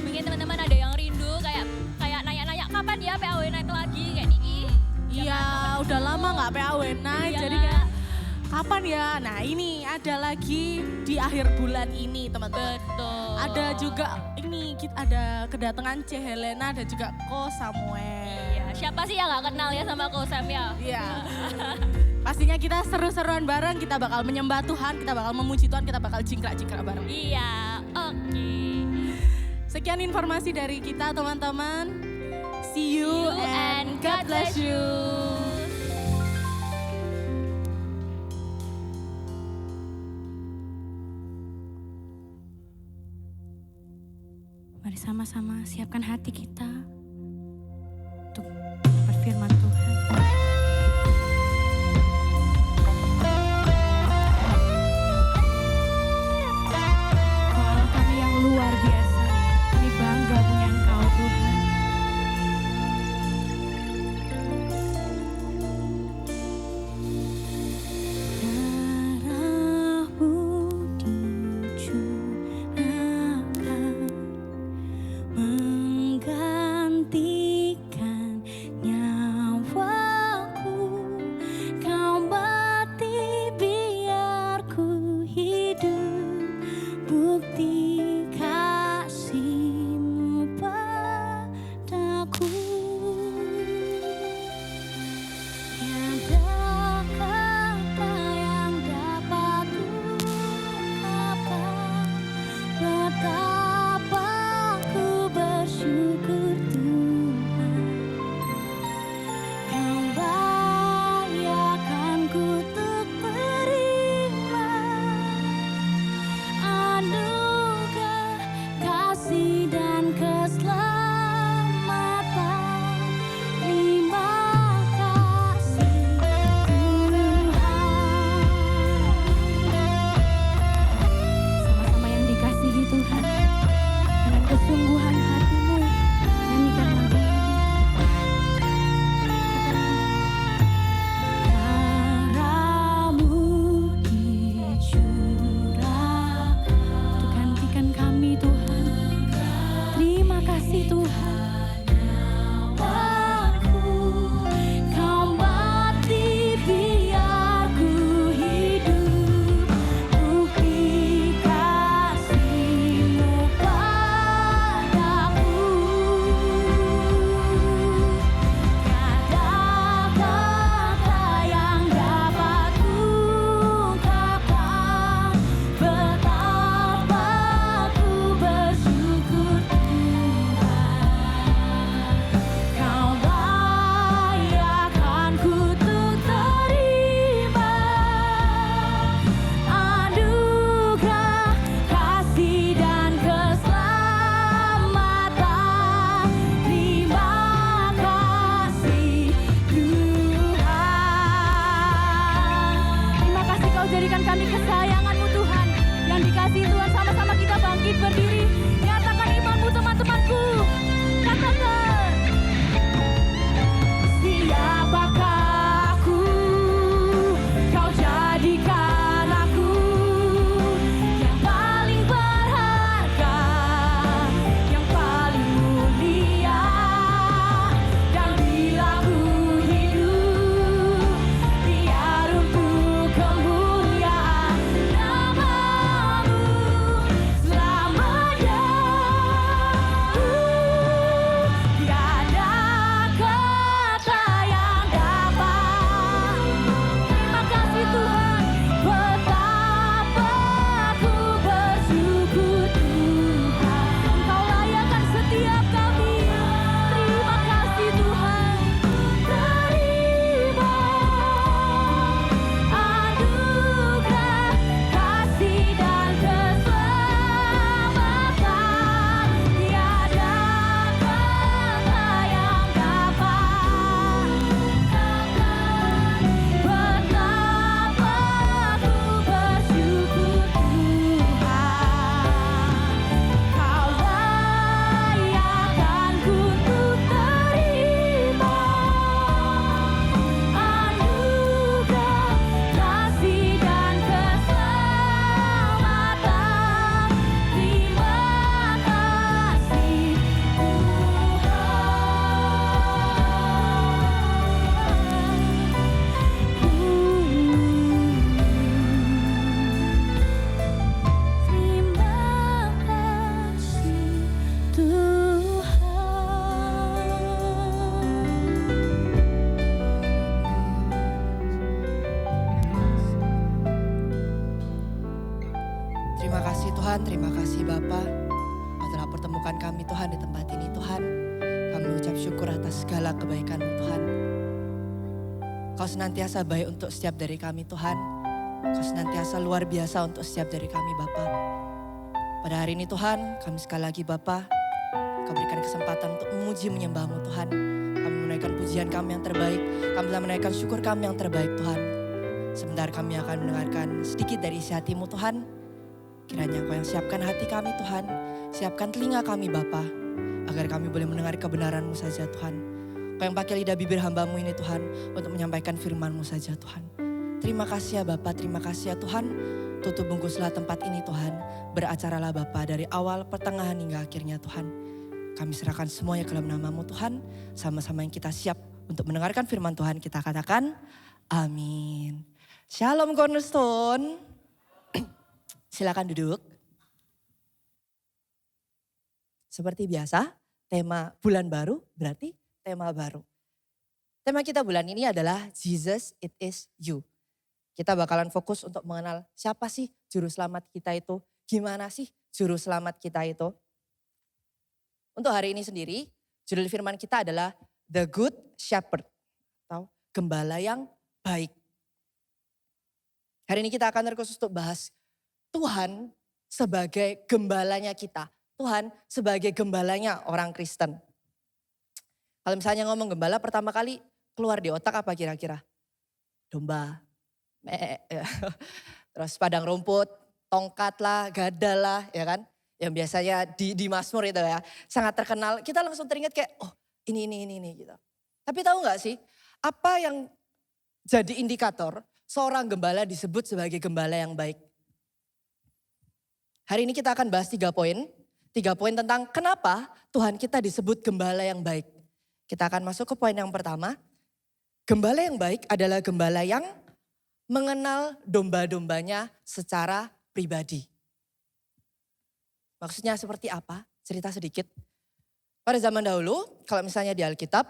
Mungkin teman-teman ada yang rindu kayak nanya-nanya kapan ya PAW Night lagi kayak Niki. Yang nggak PAW naik, Iya. jadi kayak kapan ya? Nah ini ada lagi di akhir bulan ini teman-teman. Betul. Ada juga ini ada kedatangan C Helena dan juga Ko Samuel. Iya, siapa sih yang gak kenal ya sama Ko Sam ya? Iya. Pastinya kita seru-seruan bareng, kita bakal menyembah Tuhan, kita bakal memuji Tuhan, kita bakal jingkrak-jingkrak bareng. Iya, oke. Sekian informasi dari kita teman-teman. See you and God bless you. Mari sama-sama siapkan hati kita untuk berfirman Tuhan. Kau Allah kami yang luar biasa, kami bangga punya Engkau Tuhan. Darahmu dicurahkan menggantikan nyawaku, kau mati biar ku hidup, bukti kasih-Mu padaku. Tiada kata yang dapat ungkapkan betapa ku bersyukur Tuhan. Kau layakanku untuk terima anugerah kasih dan keselamatan. Terima kasih Tuhan. Sama-sama yang dikasihi Tuhan, dengan kesungguhan hatimu nyanyikan lagu ini. Darahmu dicurahkan untuk gantikan kami Tuhan. Terima kasih Tuhan. Kau mati biar ku hidup, bukti kasih-Mu padaku. Tiada kata yang dapat ungkapkan betapa ku bersyukur Tuhan. Tuhan, terima kasih Bapa. Kau telah pertemukan kami Tuhan di tempat ini Tuhan. Kami ucap syukur atas segala kebaikan-Mu Tuhan. Kau senantiasa baik untuk setiap dari kami Tuhan. Kau senantiasa luar biasa untuk setiap dari kami Bapa. Pada hari ini Tuhan, kami sekali lagi Bapa, Kau berikan kesempatan untuk memuji menyembah-Mu Tuhan. Kami menaikkan pujian kami yang terbaik. Kami telah menaikkan syukur kami yang terbaik Tuhan. Sebentar kami akan mendengarkan sedikit dari isi hati-Mu Tuhan. Kiranya Kau yang siapkan hati kami Tuhan. Siapkan telinga kami Bapa, agar kami boleh mendengar kebenaran-Mu saja Tuhan. Kau yang pakai lidah bibir hamba-Mu ini Tuhan, untuk menyampaikan firman-Mu saja Tuhan. Terima kasih ya Bapa, terima kasih ya Tuhan. Tutup bungkuslah tempat ini Tuhan. Beracaralah Bapa dari awal, pertengahan hingga akhirnya Tuhan. Kami serahkan semuanya ke dalam nama-Mu Tuhan. Sama-sama yang kita siap untuk mendengarkan firman Tuhan, kita katakan amin. Shalom Cornerstone. Silakan duduk. Seperti biasa, tema bulan baru berarti tema baru. Tema kita bulan ini adalah Jesus It Is You. Kita bakalan fokus untuk mengenal siapa sih juru selamat kita itu. Gimana sih juru selamat kita itu. Untuk hari ini sendiri, judul firman kita adalah The Good Shepherd. Atau gembala yang baik. Hari ini kita akan terkhusus untuk bahas Tuhan sebagai gembalanya kita. Tuhan sebagai gembalanya orang Kristen. Kalau misalnya ngomong gembala pertama kali keluar di otak apa kira-kira? Domba, terus padang rumput, tongkat lah, gada lah ya kan. Yang biasanya di Mazmur itu ya sangat terkenal. Kita langsung teringat kayak oh ini gitu. Tapi tahu gak sih apa yang jadi indikator seorang gembala disebut sebagai gembala yang baik? Hari ini kita akan bahas 3 poin. 3 poin tentang kenapa Tuhan kita disebut gembala yang baik. Kita akan masuk ke poin yang pertama. Gembala yang baik adalah gembala yang mengenal domba-dombanya secara pribadi. Maksudnya seperti apa? Cerita sedikit. Pada zaman dahulu, kalau misalnya di Alkitab,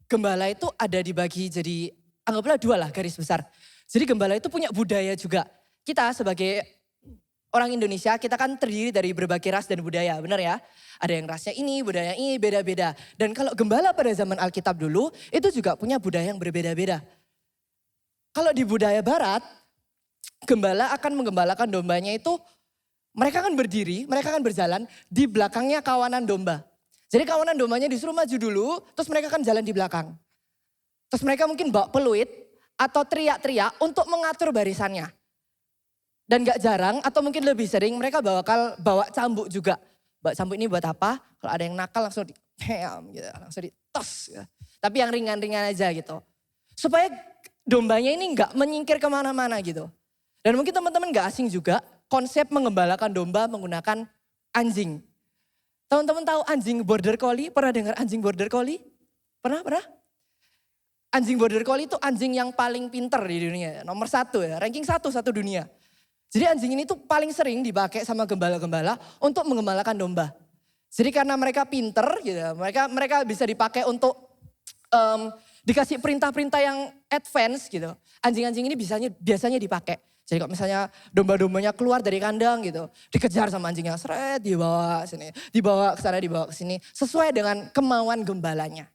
gembala itu ada dibagi jadi, anggaplah 2 lah garis besar. Jadi gembala itu punya budaya juga. Kita sebagai orang Indonesia, kita kan terdiri dari berbagai ras dan budaya, benar ya? Ada yang rasnya ini, budaya ini, beda-beda. Dan kalau gembala pada zaman Alkitab dulu, itu juga punya budaya yang berbeda-beda. Kalau di budaya barat, gembala akan menggembalakan dombanya itu, mereka akan berdiri, mereka akan berjalan, di belakangnya kawanan domba. Jadi kawanan dombanya disuruh maju dulu, terus mereka akan jalan di belakang. Terus mereka mungkin bawa peluit, atau teriak-teriak untuk mengatur barisannya. Dan gak jarang atau mungkin lebih sering mereka bawa cambuk juga. Bawa cambuk ini buat apa? Kalau ada yang nakal langsung gitu, langsung ditos. Gitu. Tapi yang ringan-ringan aja gitu. Supaya dombanya ini gak menyingkir kemana-mana gitu. Dan mungkin teman-teman gak asing juga konsep mengembalakan domba menggunakan anjing. Teman-teman tahu anjing border collie? Pernah dengar anjing border collie? Pernah? Anjing border collie itu anjing yang paling pinter di dunia. Nomor 1 ya, ranking 1 dunia. Jadi anjing ini tuh paling sering dipakai sama gembala-gembala untuk mengembalakan domba. Jadi karena mereka pinter gitu, mereka bisa dipakai untuk dikasih perintah-perintah yang advance gitu. Anjing-anjing ini biasanya dipakai. Jadi kalau misalnya domba-dombanya keluar dari kandang gitu, dikejar sama anjingnya, seret dibawa sini, dibawa ke sana, dibawa ke sini, sesuai dengan kemauan gembalanya.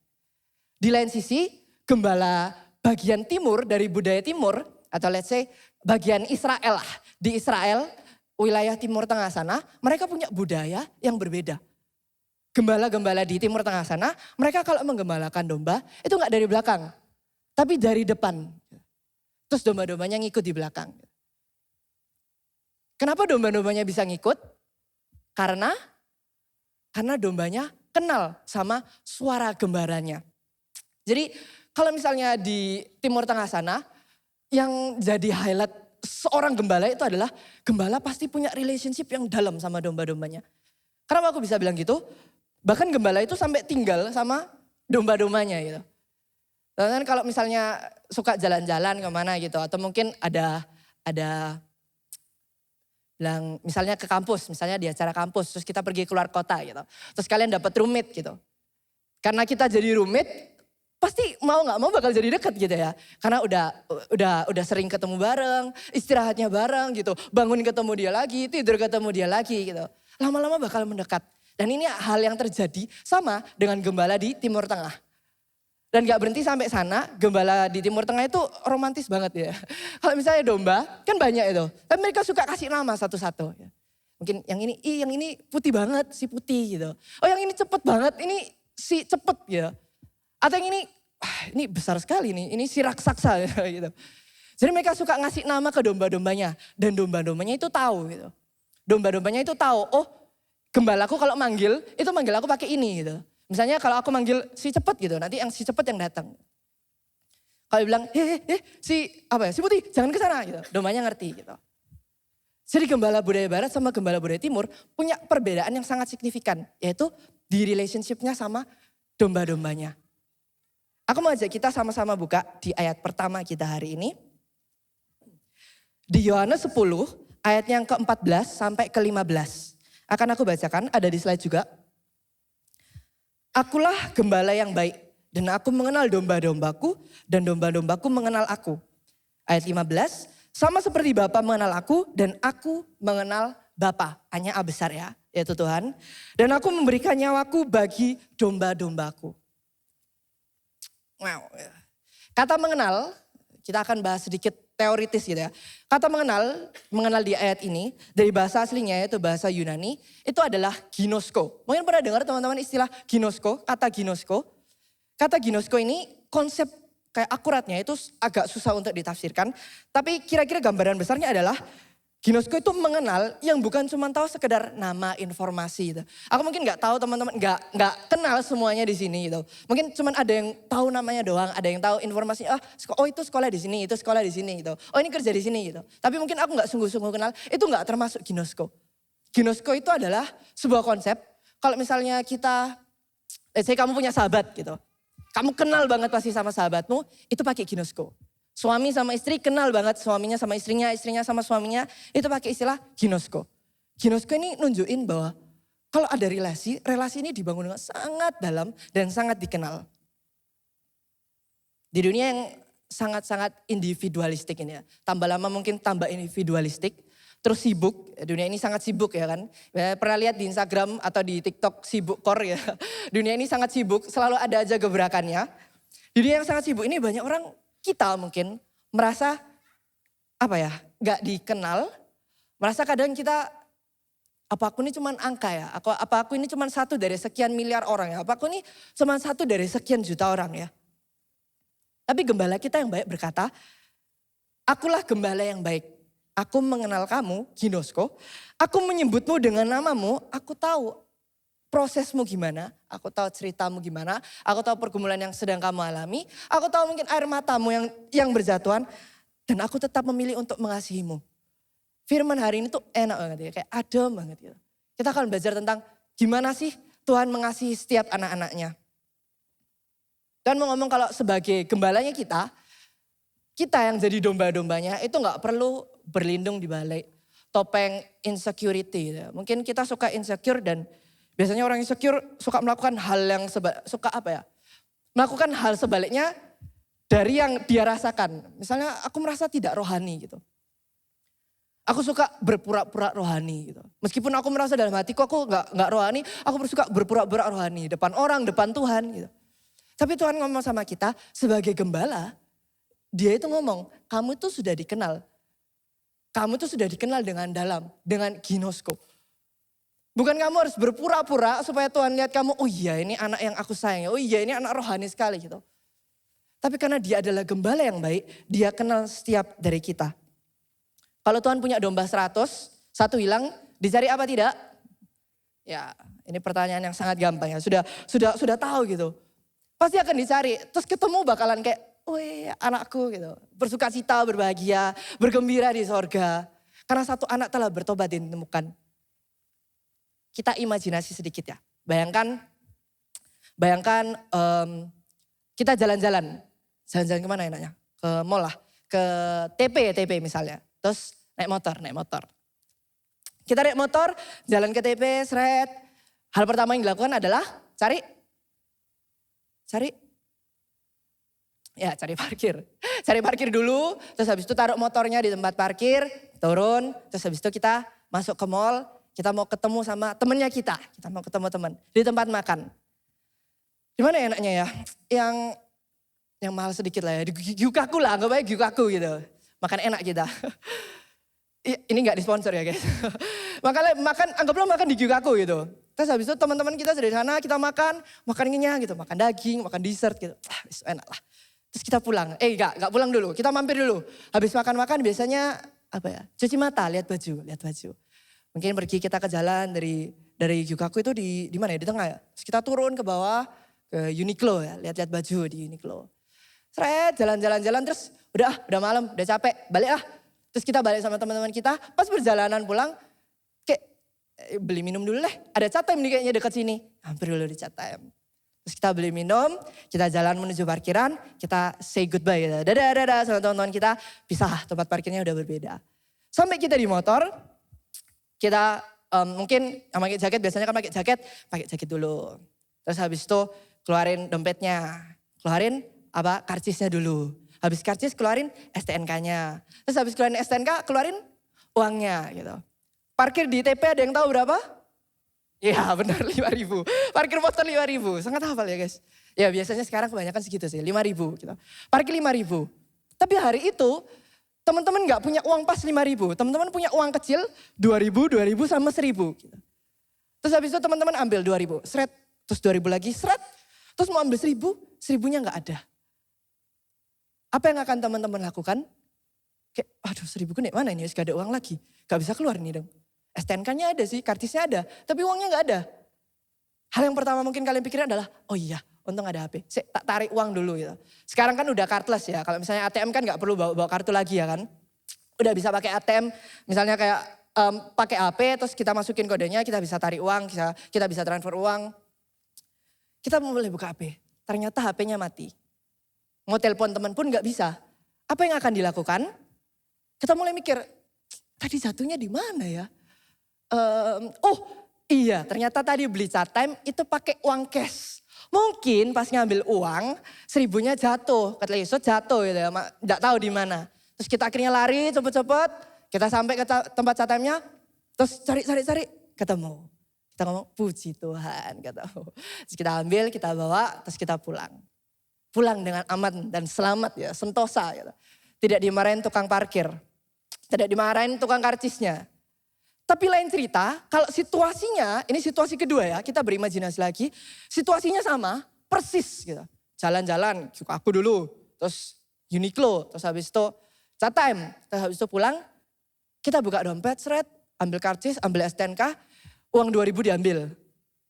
Di lain sisi, gembala bagian timur dari budaya timur atau let's say bagian Israel lah. Di Israel, wilayah Timur Tengah sana, mereka punya budaya yang berbeda. Gembala-gembala di Timur Tengah sana, mereka kalau menggembalakan domba, itu gak dari belakang, tapi dari depan. Terus domba-dombanya ngikut di belakang. Kenapa domba-dombanya bisa ngikut? Karena dombanya kenal sama suara gembalanya. Jadi kalau misalnya di Timur Tengah sana, yang jadi highlight seorang gembala itu adalah gembala pasti punya relationship yang dalam sama domba-dombanya. Kenapa aku bisa bilang gitu? Bahkan gembala itu sampai tinggal sama domba-dombanya gitu. Dan kalau misalnya suka jalan-jalan kemana gitu, atau mungkin ada bilang misalnya ke kampus, misalnya di acara kampus, terus kita pergi keluar kota gitu. Terus kalian dapat roommate gitu. Karena kita jadi roommate, pasti mau nggak mau bakal jadi deket gitu ya. Karena udah sering ketemu bareng, istirahatnya bareng gitu. Bangun ketemu dia lagi, tidur ketemu dia lagi gitu. Lama-lama bakal mendekat. Dan ini hal yang terjadi sama dengan gembala di Timur Tengah. Dan gak berhenti sampai sana, gembala di Timur Tengah itu romantis banget ya. Kalau misalnya domba, kan banyak itu. Tapi mereka suka kasih nama satu-satu. Mungkin yang ini putih banget, si putih gitu. Oh yang ini cepet banget, ini si cepet gitu. Atau yang ini besar sekali nih, ini si raksasa gitu. Jadi mereka suka ngasih nama ke domba-dombanya. Dan domba-dombanya itu tahu gitu. Domba-dombanya itu tahu, oh gembalaku kalau manggil, itu manggil aku pakai ini gitu. Misalnya kalau aku manggil si cepet gitu, nanti yang si cepet yang datang. Kalau bilang, si putih jangan ke sana gitu. Dombanya ngerti gitu. Jadi gembala budaya barat sama gembala budaya timur punya perbedaan yang sangat signifikan. Yaitu di relationship-nya sama domba-dombanya. Aku mau ajak kita sama-sama buka di ayat pertama kita hari ini. Di Yohanes 10 ayat yang ke-14 sampai ke-15. Akan aku bacakan, ada di slide juga. Akulah gembala yang baik dan aku mengenal domba-dombaku dan domba-dombaku mengenal aku. Ayat 15, sama seperti Bapa mengenal aku dan aku mengenal Bapa. Hanya A besar ya, yaitu Tuhan. Dan aku memberikan nyawaku bagi domba-dombaku. Wow. Kata mengenal, kita akan bahas sedikit teoritis gitu ya. Kata mengenal di ayat ini, dari bahasa aslinya yaitu bahasa Yunani, itu adalah ginosko. Mungkin pernah dengar teman-teman istilah ginosko, kata ginosko. Kata ginosko ini konsep kayak akuratnya itu agak susah untuk ditafsirkan. Tapi kira-kira gambaran besarnya adalah ginosko itu mengenal yang bukan cuma tahu sekedar nama informasi gitu. Aku mungkin nggak tahu teman-teman, nggak kenal semuanya di sini gitu. Mungkin cuma ada yang tahu namanya doang, ada yang tahu informasi. Oh itu sekolah di sini, itu sekolah di sini gitu. Oh ini kerja di sini gitu. Tapi mungkin aku nggak sungguh-sungguh kenal. Itu nggak termasuk ginosko. Ginosko itu adalah sebuah konsep. Kalau misalnya kita, saya kamu punya sahabat gitu. Kamu kenal banget pasti sama sahabatmu, itu pakai ginosko. Suami sama istri kenal banget, suaminya sama istrinya, istrinya sama suaminya, itu pakai istilah ginosko. Ginosko ini nunjukin bahwa kalau ada relasi ini dibangun dengan sangat dalam dan sangat dikenal. Di dunia yang sangat-sangat individualistik ini ya, tambah lama mungkin tambah individualistik, terus sibuk, dunia ini sangat sibuk ya kan. Ya, pernah lihat di Instagram atau di TikTok sibuk kor ya, dunia ini sangat sibuk, selalu ada aja gebrakannya. Di dunia yang sangat sibuk ini banyak orang, kita mungkin merasa gak dikenal, merasa kadang kita, apa aku ini cuman angka ya, apa aku ini cuman satu dari sekian miliar orang ya, apa aku ini cuman satu dari sekian juta orang ya. Tapi gembala kita yang baik berkata, akulah gembala yang baik, aku mengenal kamu, ginosko, aku menyebutmu dengan namamu, aku tahu prosesmu gimana, aku tahu ceritamu gimana, aku tahu pergumulan yang sedang kamu alami, aku tahu mungkin air matamu yang berjatuhan, dan aku tetap memilih untuk mengasihimu. Firman hari ini tuh enak banget ya, kayak adem banget gitu. Kita akan belajar tentang gimana sih Tuhan mengasihi setiap anak-anaknya. Dan mau ngomong kalau sebagai gembalanya kita yang jadi domba-dombanya itu gak perlu berlindung di balik topeng insecurity. Gitu. Mungkin kita suka insecure dan biasanya orang insecure suka melakukan hal yang melakukan hal sebaliknya dari yang dia rasakan. Misalnya aku merasa tidak rohani gitu. Aku suka berpura-pura rohani gitu. Meskipun aku merasa dalam hatiku aku nggak rohani, aku suka berpura-pura rohani depan orang, depan Tuhan gitu. Tapi Tuhan ngomong sama kita sebagai gembala, dia itu ngomong, kamu tuh sudah dikenal. Kamu tuh sudah dikenal dengan dalam, dengan ginosko. Bukan kamu harus berpura-pura supaya Tuhan lihat kamu, oh iya ini anak yang aku sayang, oh iya ini anak rohani sekali gitu. Tapi karena dia adalah gembala yang baik, dia kenal setiap dari kita. Kalau Tuhan punya domba 100, satu hilang, dicari apa tidak? Ya ini pertanyaan yang sangat gampang ya, sudah tahu gitu. Pasti akan dicari, terus ketemu bakalan kayak, wih anakku gitu. Bersuka cita, berbahagia, bergembira di sorga. Karena satu anak telah bertobat dan ditemukan. Kita imajinasi sedikit ya. Bayangkan kita jalan-jalan. Jalan-jalan kemana enaknya? Ke mall lah. Ke TP misalnya. Terus naik motor. Kita naik motor, jalan ke TP, seret. Hal pertama yang dilakukan adalah cari Ya cari parkir. Cari parkir dulu, terus habis itu taruh motornya di tempat parkir, turun, terus habis itu kita masuk ke mall, kita mau ketemu sama temennya kita mau ketemu teman di tempat makan. Di mana enaknya ya? Yang mahal sedikit lah ya, di Gyukaku lah, anggap aja Gyukaku gitu. Makan enak kita. Ini gak disponsor ya guys. Makanya anggaplah makan di Gyukaku gitu. Terus habis itu teman-teman kita dari sana, kita makan kenyang gitu, makan daging, makan dessert gitu. Enak lah. Terus kita pulang, enggak pulang dulu, kita mampir dulu. Habis makan-makan biasanya cuci mata, lihat baju. Mungkin pergi kita ke jalan dari Gyukaku itu di mana ya, di tengah ya. Terus kita turun ke bawah, ke Uniqlo ya, lihat-lihat baju di Uniqlo. Seret, jalan-jalan terus udah malam, udah capek, balik lah. Terus kita balik sama teman-teman kita, pas perjalanan pulang, kayak beli minum dulu deh. Ada Cat Time nih kayaknya dekat sini, hampir dulu di Cat Time. Terus kita beli minum, kita jalan menuju parkiran, kita say goodbye gitu. Dadah sama teman-teman kita, pisah tempat parkirnya udah berbeda. Sampai kita di motor, kita mungkin yang pakai jaket, biasanya kan pakai jaket dulu. Terus habis itu keluarin dompetnya, keluarin karcisnya dulu. Habis karcis keluarin STNK-nya. Terus habis keluarin STNK keluarin uangnya gitu. Parkir di TP ada yang tahu berapa? Ya benar 5.000. Parkir motor 5.000. Sangat hafal ya guys. Ya biasanya sekarang kebanyakan segitu sih 5.000 gitu. Parkir 5.000. Tapi hari itu teman-teman gak punya uang pas 5.000. Teman-teman punya uang kecil 2.000 sama 1.000 gitu. Terus habis itu teman-teman ambil 2.000. Seret. Terus 2.000 lagi seret. Terus mau ambil 1.000. 1.000-nya gak ada. Apa yang akan teman-teman lakukan? Kayak aduh 1.000 gue mana ini, gak ada uang lagi. Gak bisa keluar nih dong. STNK-nya ada sih, kartisnya ada. Tapi uangnya gak ada. Hal yang pertama mungkin kalian pikirin adalah, oh iya untung ada HP. Tak tarik uang dulu gitu. Sekarang kan udah cardless ya. Kalau misalnya ATM kan gak perlu bawa kartu lagi ya kan. Udah bisa pakai ATM, misalnya kayak pakai HP terus kita masukin kodenya, kita bisa tarik uang, kita bisa transfer uang. Kita mulai buka HP, ternyata HP-nya mati. Mau telepon teman pun gak bisa. Apa yang akan dilakukan? Kita mulai mikir, tadi jatuhnya di mana ya? Iya ternyata tadi beli Cat Time itu pakai uang cash. Mungkin pas ngambil uang 1.000-nya jatuh, ketelesut jatuh gitu ya, gak tahu di mana. Terus kita akhirnya lari cepet-cepet, kita sampai ke tempat Cat Time-nya, terus cari, ketemu. Kita ngomong puji Tuhan, ketemu. Terus kita ambil, kita bawa, terus kita pulang. Pulang dengan aman dan selamat ya, sentosa gitu. Tidak dimarahin tukang parkir, tidak dimarahin tukang karcisnya. Tapi lain cerita, kalau situasinya, ini situasi kedua ya, kita berimajinasi lagi. Situasinya sama, persis gitu. Jalan-jalan, aku dulu, terus Uniqlo, terus habis itu Cat Time. Terus habis itu pulang, kita buka dompet, seret, ambil karcis, ambil STNK, uang 2.000 diambil.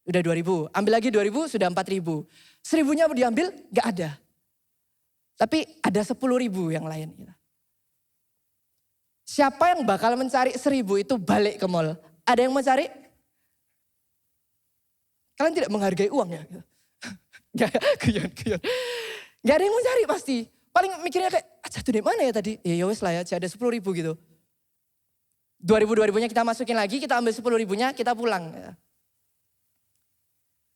Udah 2.000, ambil lagi 2.000 sudah 4.000. 1.000-nya diambil, gak ada. Tapi ada 10.000 yang lain gitu. Siapa yang bakal mencari 1.000 itu balik ke mall? Ada yang mau cari? Kalian tidak menghargai uang ya? Guyon. Gak ada yang mau cari pasti. Paling mikirnya kayak, jatuh di mana ya tadi? Ya wes lah ya, ada 10.000 gitu. 2.000-nya kita masukin lagi, kita ambil 10.000-nya, kita pulang.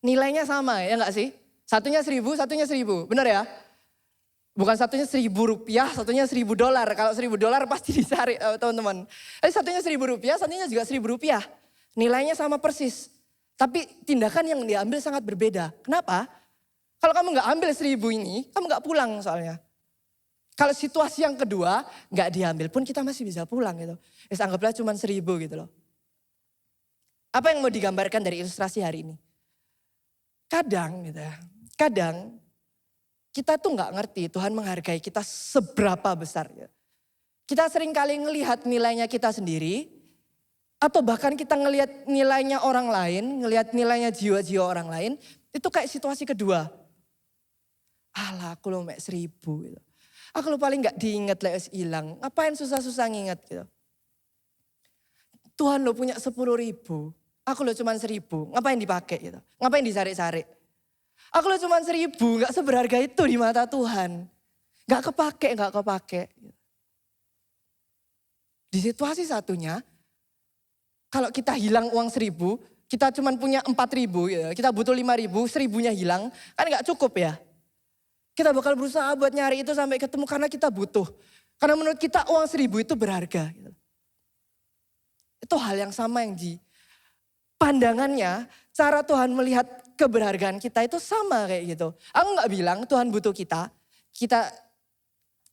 Nilainya sama ya enggak sih? Satunya 1.000, satunya 1.000. Benar ya? Bukan satunya 1.000 rupiah, satunya 1.000 dolar. Kalau 1.000 dolar pasti dicari teman-teman. Tapi satunya 1.000 rupiah, satunya juga 1.000 rupiah. Nilainya sama persis. Tapi tindakan yang diambil sangat berbeda. Kenapa? Kalau kamu nggak ambil 1.000 ini, kamu nggak pulang soalnya. Kalau situasi yang kedua, nggak diambil pun kita masih bisa pulang gitu. Anggaplah cuma 1.000 gitu loh. Apa yang mau digambarkan dari ilustrasi hari ini? Kadang gitu ya, kadang kita tuh nggak ngerti Tuhan menghargai kita seberapa besar. Ya. Kita sering kali ngelihat nilainya kita sendiri, atau bahkan kita ngelihat nilainya orang lain, ngelihat nilainya jiwa-jiwa orang lain, itu kayak situasi kedua. Alah aku lo mek 1.000 gitu. Aku lo paling nggak diinget les hilang, ngapain susah-susah nginget gitu. Tuhan lo punya 10.000, aku lo cuma 1.000, ngapain dipakai gitu, ngapain dicari-cari. Aku lo cuma 1.000, gak seberharga itu di mata Tuhan. Gak kepake. Di situasi satunya, kalau kita hilang uang 1.000, kita cuma punya 4.000, ya, kita butuh 5.000, 1.000-nya hilang, kan gak cukup ya. Kita bakal berusaha buat nyari itu sampai ketemu karena kita butuh. Karena menurut kita uang 1.000 itu berharga. Gitu. Itu hal yang sama yang di pandangannya, cara Tuhan melihat keberhargaan kita itu sama kayak gitu. Aku gak bilang Tuhan butuh kita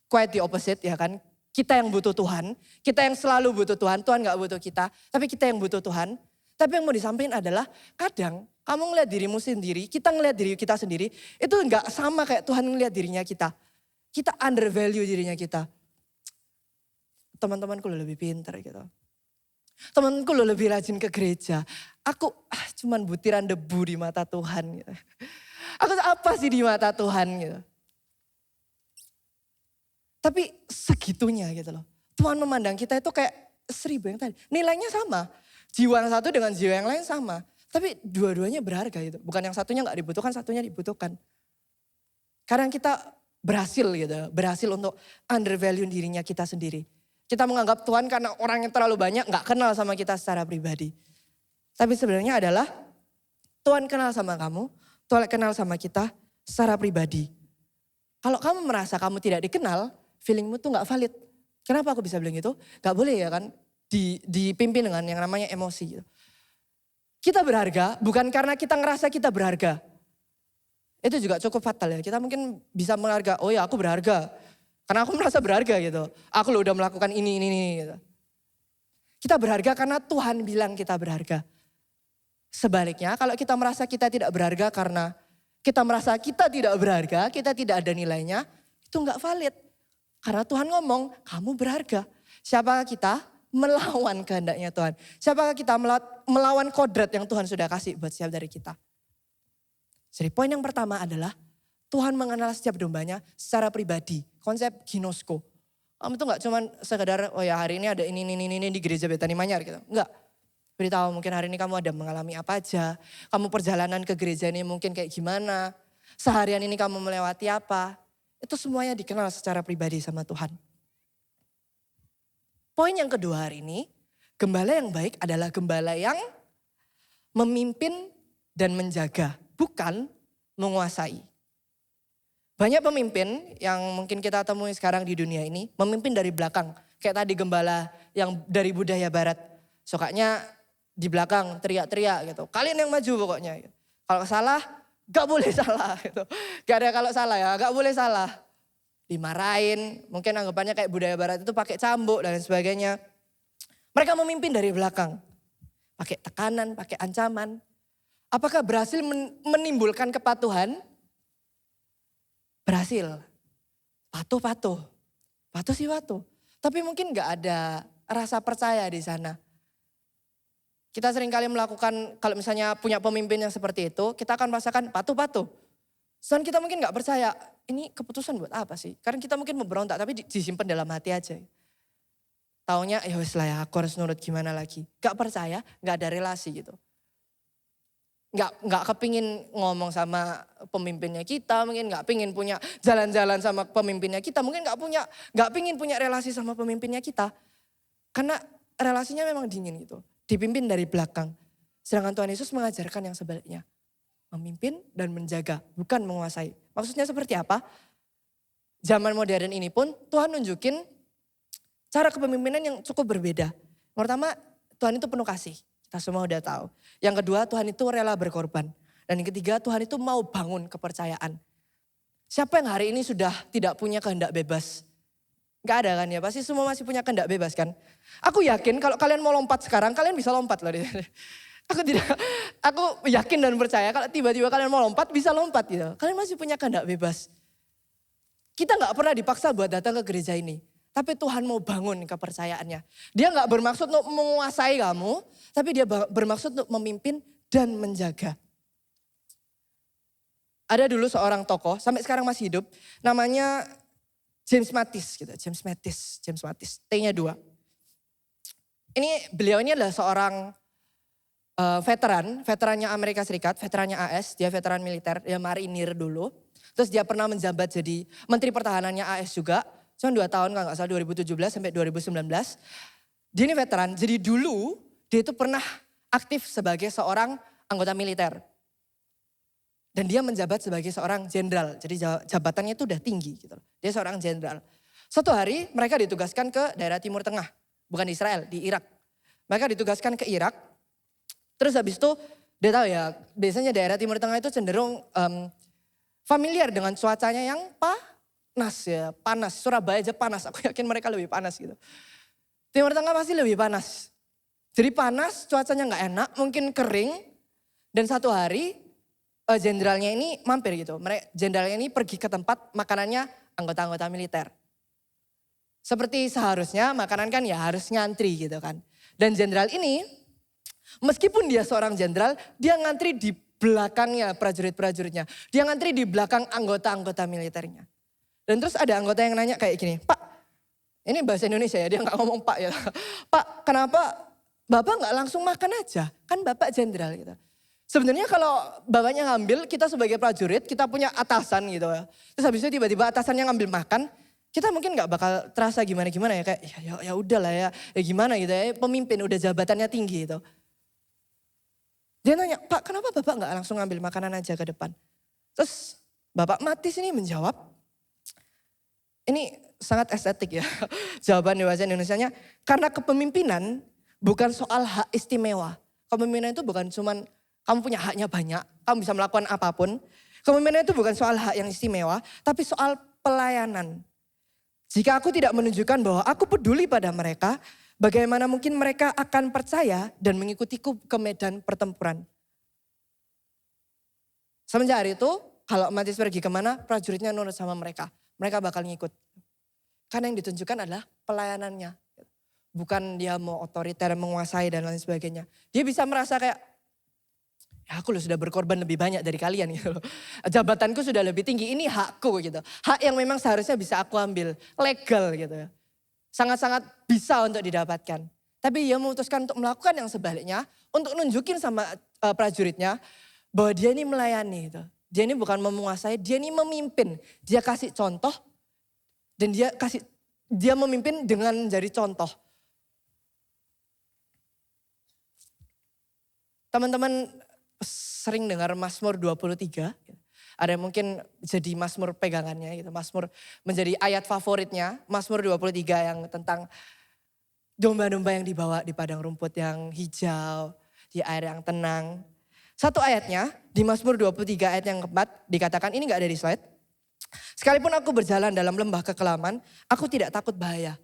quite the opposite ya kan. Kita yang butuh Tuhan, kita yang selalu butuh Tuhan, Tuhan gak butuh kita. Tapi kita yang butuh Tuhan. Tapi yang mau disampaikan adalah kadang kamu ngeliat dirimu sendiri, kita ngeliat diri kita sendiri, itu gak sama kayak Tuhan ngeliat dirinya kita. Kita undervalue dirinya kita. Teman-temanku lebih pintar gitu. Temanku lebih rajin ke gereja. Aku cuman butiran debu di mata Tuhan gitu. Aku apa sih di mata Tuhan gitu. Tapi segitunya gitu loh. Tuhan memandang kita itu kayak 1.000 yang tadi. Nilainya sama. Jiwa yang satu dengan jiwa yang lain sama. Tapi dua-duanya berharga gitu. Bukan yang satunya gak dibutuhkan, satunya dibutuhkan. Kadang kita berhasil gitu. Berhasil untuk undervalue dirinya kita sendiri. Kita menganggap Tuhan karena orang yang terlalu banyak gak kenal sama kita secara pribadi. Tapi sebenarnya adalah Tuhan kenal sama kamu, Tuhan kenal sama kita secara pribadi. Kalau kamu merasa kamu tidak dikenal, feelingmu tuh gak valid. Kenapa aku bisa bilang gitu? Gak boleh ya kan dipimpin dengan yang namanya emosi gitu. Kita berharga bukan karena kita ngerasa kita berharga. Itu juga cukup fatal ya. Kita mungkin bisa mengharga, oh ya aku berharga. Karena aku merasa berharga gitu. Aku loh udah melakukan ini gitu. Kita berharga karena Tuhan bilang kita berharga. Sebaliknya kalau kita merasa kita tidak berharga karena kita merasa kita tidak berharga, kita tidak ada nilainya, itu gak valid. Karena Tuhan ngomong, kamu berharga. Siapakah kita? Melawan kehendaknya Tuhan. Siapakah kita melawan kodrat yang Tuhan sudah kasih buat setiap dari kita. Jadi poin yang pertama adalah Tuhan mengenal setiap dombanya secara pribadi. Konsep ginosko. Kamu tuh gak cuman sekedar, oh ya hari ini ada ini di gereja Betani Manyar gitu. Enggak. Beritahu mungkin hari ini kamu ada mengalami apa aja. Kamu perjalanan ke gereja ini mungkin kayak gimana. Seharian ini kamu melewati apa. Itu semuanya dikenal secara pribadi sama Tuhan. Poin yang kedua hari ini, gembala yang baik adalah gembala yang memimpin dan menjaga. Bukan menguasai. Banyak pemimpin yang mungkin kita temui sekarang di dunia ini, memimpin dari belakang. Kayak tadi gembala yang dari budaya barat. Sukanya di belakang teriak-teriak gitu. Kalian yang maju pokoknya. Kalau salah, gak boleh salah gitu. Gak ada kalau salah ya, gak boleh salah. Dimarahin, mungkin anggapannya kayak budaya barat itu pakai cambuk dan sebagainya. Mereka memimpin dari belakang. Pakai tekanan, pakai ancaman. Apakah berhasil menimbulkan kepatuhan? Berhasil. Patuh. Patuh sih patuh. Tapi mungkin gak ada rasa percaya di sana. Kita seringkali melakukan, kalau misalnya punya pemimpin yang seperti itu, kita akan merasakan patuh. Dan kita mungkin gak percaya, ini keputusan buat apa sih? Karena kita mungkin memberontak, tapi disimpan dalam hati aja. Taunya, ya wis lah ya, aku harus nurut gimana lagi. Gak percaya, gak ada relasi gitu. Gak kepingin ngomong sama pemimpinnya kita, mungkin gak pingin punya jalan-jalan sama pemimpinnya kita, mungkin gak pingin punya relasi sama pemimpinnya kita. Karena relasinya memang dingin gitu. Dipimpin dari belakang. Sedangkan Tuhan Yesus mengajarkan yang sebaliknya. Memimpin dan menjaga, bukan menguasai. Maksudnya seperti apa? Zaman modern ini pun Tuhan nunjukin cara kepemimpinan yang cukup berbeda. Pertama, Tuhan itu penuh kasih. Kita semua udah tahu. Yang kedua, Tuhan itu rela berkorban. Dan yang ketiga, Tuhan itu mau bangun kepercayaan. Siapa yang hari ini sudah tidak punya kehendak bebas? Gak ada kan ya, pasti semua masih punya kehendak bebas kan. Aku yakin kalau kalian mau lompat sekarang, kalian bisa lompat loh. Aku yakin dan percaya kalau tiba-tiba kalian mau lompat, bisa lompat gitu. Kalian masih punya kehendak bebas. Kita gak pernah dipaksa buat datang ke gereja ini. Tapi Tuhan mau bangun kepercayaannya. Dia gak bermaksud untuk menguasai kamu, tapi dia bermaksud untuk memimpin dan menjaga. Ada dulu seorang tokoh, sampai sekarang masih hidup, namanya James Mattis gitu. James Mattis, T-nya 2. Beliau ini adalah seorang veterannya Amerika Serikat, veterannya AS, dia veteran militer, dia marinir dulu. Terus dia pernah menjabat jadi Menteri Pertahanannya AS juga. Cuma 2 tahun kalau gak salah 2017 sampai 2019. Dia ini veteran, jadi dulu dia itu pernah aktif sebagai seorang anggota militer. Dan dia menjabat sebagai seorang jenderal. Jadi jabatannya itu udah tinggi gitu. Dia seorang jenderal. Suatu hari mereka ditugaskan ke daerah Timur Tengah. Bukan di Israel, di Irak. Mereka ditugaskan ke Irak. Terus habis itu dia tahu ya, biasanya daerah Timur Tengah itu cenderung familiar dengan cuacanya yang panas ya. Panas, Surabaya aja panas. Aku yakin mereka lebih panas gitu. Timur Tengah pasti lebih panas. Jadi panas, cuacanya nggak enak, mungkin kering. Dan satu hari jenderalnya ini mampir gitu. Jenderalnya ini pergi ke tempat makanannya anggota-anggota militer. Seperti seharusnya makanan kan ya harus ngantri gitu kan. Dan jenderal ini meskipun dia seorang jenderal, dia ngantri di belakangnya prajurit-prajuritnya. Dia ngantri di belakang anggota-anggota militernya. Dan terus ada anggota yang nanya kayak gini, Pak, ini bahasa Indonesia ya, dia nggak ngomong Pak ya. Pak, kenapa Bapak nggak langsung makan aja? Kan Bapak jenderal gitu. Sebenarnya kalau bapaknya ngambil, kita sebagai prajurit, kita punya atasan gitu ya. Terus habis itu tiba-tiba atasannya ngambil makan, kita mungkin nggak bakal terasa gimana-gimana ya. Kayak ya udahlah ya gimana gitu ya. Pemimpin udah jabatannya tinggi gitu. Dia nanya, Pak kenapa Bapak nggak langsung ngambil makanan aja ke depan? Terus Bapak Matis ini menjawab, ini sangat estetik ya. Jawaban di bahasa Indonesianya, karena kepemimpinan bukan soal hak istimewa. Kepemimpinan itu bukan cuman kamu punya haknya banyak, kamu bisa melakukan apapun. Kepemimpinan itu bukan soal hak yang istimewa, tapi soal pelayanan. Jika aku tidak menunjukkan bahwa aku peduli pada mereka, bagaimana mungkin mereka akan percaya dan mengikutiku ke medan pertempuran. Semenjak hari itu, kalau Matius pergi kemana, prajuritnya nurut sama mereka. Mereka bakal ngikut. Karena yang ditunjukkan adalah pelayanannya. Bukan dia mau otoriter, menguasai dan lain sebagainya. Dia bisa merasa kayak, ya aku loh sudah berkorban lebih banyak dari kalian gitu loh. Jabatanku sudah lebih tinggi, ini hakku gitu. Hak yang memang seharusnya bisa aku ambil, legal gitu ya. Sangat-sangat bisa untuk didapatkan. Tapi dia memutuskan untuk melakukan yang sebaliknya, untuk nunjukin sama prajuritnya bahwa dia ini melayani gitu. Dia ini bukan menguasai, dia ini memimpin. Dia kasih contoh dan dia memimpin dengan menjadi contoh. Teman-teman sering dengar Mazmur 23. Ada yang mungkin jadi Mazmur pegangannya gitu. Mazmur menjadi ayat favoritnya. Mazmur 23 yang tentang domba-domba yang dibawa di padang rumput yang hijau, di air yang tenang. Satu ayatnya di Mazmur 23 ayat yang keempat dikatakan, ini gak ada di slide. Sekalipun aku berjalan dalam lembah kekelaman, aku tidak takut bahaya.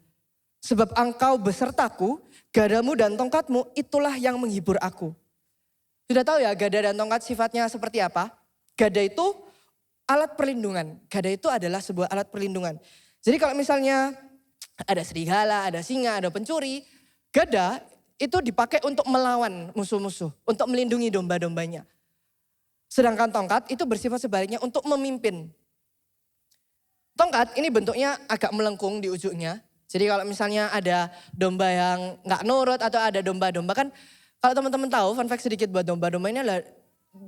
Sebab engkau besertaku, gadamu dan tongkatmu itulah yang menghibur aku. Sudah tahu ya gada dan tongkat sifatnya seperti apa? Gada itu alat perlindungan. Gada itu adalah sebuah alat perlindungan. Jadi kalau misalnya ada serigala, ada singa, ada pencuri, gada itu dipakai untuk melawan musuh-musuh, untuk melindungi domba-dombanya. Sedangkan tongkat itu bersifat sebaliknya untuk memimpin. Tongkat ini bentuknya agak melengkung di ujungnya. Jadi kalau misalnya ada domba yang nggak nurut atau ada domba-domba kan, kalau teman-teman tahu, fun fact sedikit buat domba-domba ini adalah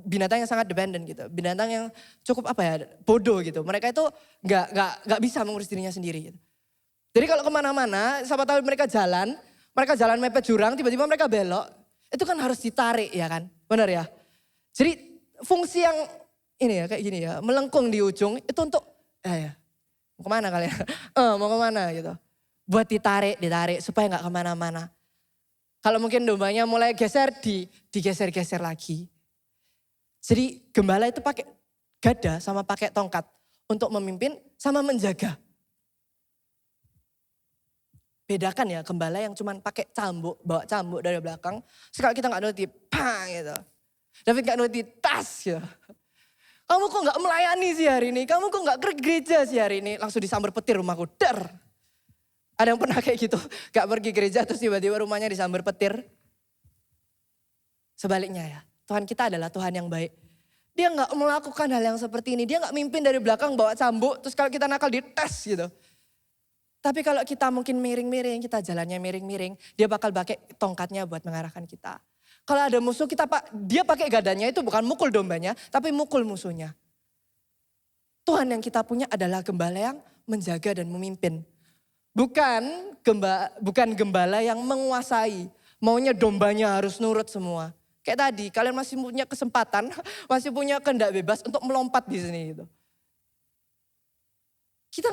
binatang yang sangat dependent gitu. Binatang yang cukup bodoh gitu. Mereka itu nggak bisa mengurus dirinya sendiri gitu. Jadi kalau kemana-mana, siapa tahu mereka jalan mepet jurang, tiba-tiba mereka belok. Itu kan harus ditarik ya kan, benar ya. Jadi fungsi yang ini ya kayak gini ya, melengkung di ujung itu untuk, mau kemana kalian? Mau kemana gitu. Buat ditarik supaya nggak kemana-mana. Kalau mungkin dombanya mulai geser, digeser-geser lagi. Jadi gembala itu pakai gada sama pakai tongkat untuk memimpin sama menjaga. Bedakan ya gembala yang cuman pakai cambuk, bawa cambuk dari belakang. Sekali kita gak nuruti, pang gitu. David gak nuruti, tas gitu. Kamu kok gak melayani sih hari ini? Kamu kok gak ke gereja sih hari ini? Langsung disambar petir rumahku, dar. Ada yang pernah kayak gitu, gak pergi gereja terus tiba-tiba rumahnya disambar petir. Sebaliknya ya, Tuhan kita adalah Tuhan yang baik. Dia gak melakukan hal yang seperti ini, dia gak mimpin dari belakang bawa cambuk, terus kalau kita nakal dites gitu. Tapi kalau kita mungkin miring-miring, kita jalannya miring-miring, dia bakal pakai tongkatnya buat mengarahkan kita. Kalau ada musuh dia pakai gadanya itu bukan mukul dombanya, tapi mukul musuhnya. Tuhan yang kita punya adalah gembala yang menjaga dan memimpin. Bukan gembala yang menguasai, maunya dombanya harus nurut semua. Kayak tadi, kalian masih punya kesempatan, masih punya kehendak bebas untuk melompat di sini gitu. Kita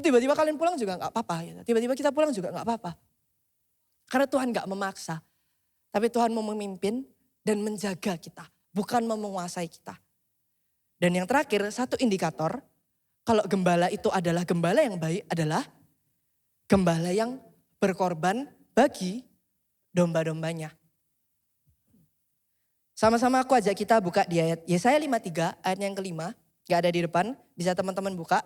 tiba-tiba kalian pulang juga nggak apa-apa, gitu. Tiba-tiba kita pulang juga nggak apa-apa. Karena Tuhan nggak memaksa, tapi Tuhan mau memimpin dan menjaga kita, bukan mau menguasai kita. Dan yang terakhir, satu indikator, kalau gembala itu adalah gembala yang baik adalah gembala yang berkorban bagi domba-dombanya. Sama-sama aku ajak kita buka di ayat Yesaya 53 ayat yang kelima. Gak ada di depan, bisa teman-teman buka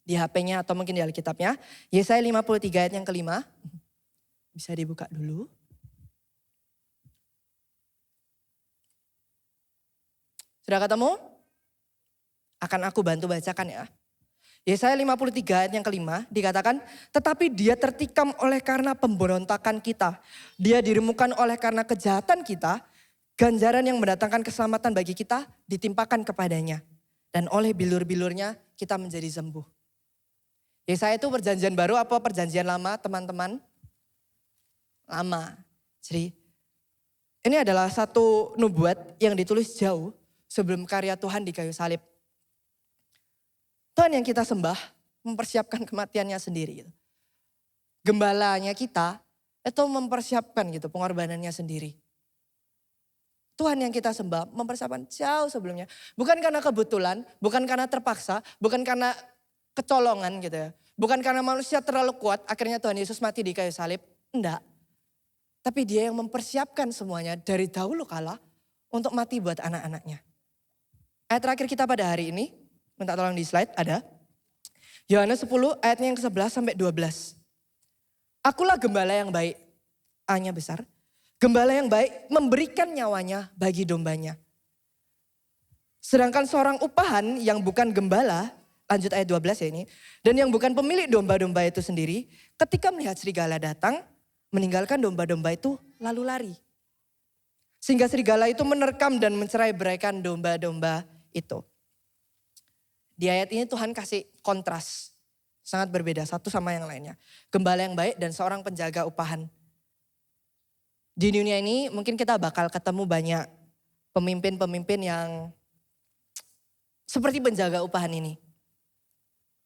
di HP-nya atau mungkin di Alkitabnya. Yesaya 53 ayat yang kelima. Bisa dibuka dulu. Sudah ketemu? Akan aku bantu bacakan ya. Yesaya 53 ayat yang kelima dikatakan, tetapi dia tertikam oleh karena pemberontakan kita. Dia diremukan oleh karena kejahatan kita. Ganjaran yang mendatangkan keselamatan bagi kita ditimpakan kepadanya. Dan oleh bilur-bilurnya kita menjadi sembuh. Yesaya itu perjanjian baru apa perjanjian lama teman-teman? Lama. Jadi ini adalah satu nubuat yang ditulis jauh sebelum karya Tuhan di kayu salib. Tuhan yang kita sembah mempersiapkan kematiannya sendiri. Gembalanya kita itu mempersiapkan gitu pengorbanannya sendiri. Tuhan yang kita sembah mempersiapkan jauh sebelumnya. Bukan karena kebetulan, bukan karena terpaksa, bukan karena kecolongan gitu ya. Bukan karena manusia terlalu kuat, akhirnya Tuhan Yesus mati di kayu salib. Enggak. Tapi dia yang mempersiapkan semuanya dari dahulu kala untuk mati buat anak-anaknya. Ayat terakhir kita pada hari ini, minta tolong di slide ada. Yohanes 10 ayatnya yang ke-11 sampai 12. Akulah gembala yang baik, A-nya besar. Gembala yang baik memberikan nyawanya bagi dombanya. Sedangkan seorang upahan yang bukan gembala, lanjut ayat 12 ya ini. Dan yang bukan pemilik domba-domba itu sendiri, ketika melihat serigala datang, meninggalkan domba-domba itu lalu lari. Sehingga serigala itu menerkam dan mencerai-beraikan domba-domba itu. Di ayat ini Tuhan kasih kontras. Sangat berbeda satu sama yang lainnya. Gembala yang baik dan seorang penjaga upahan. Di dunia ini mungkin kita bakal ketemu banyak pemimpin-pemimpin yang seperti penjaga upahan ini.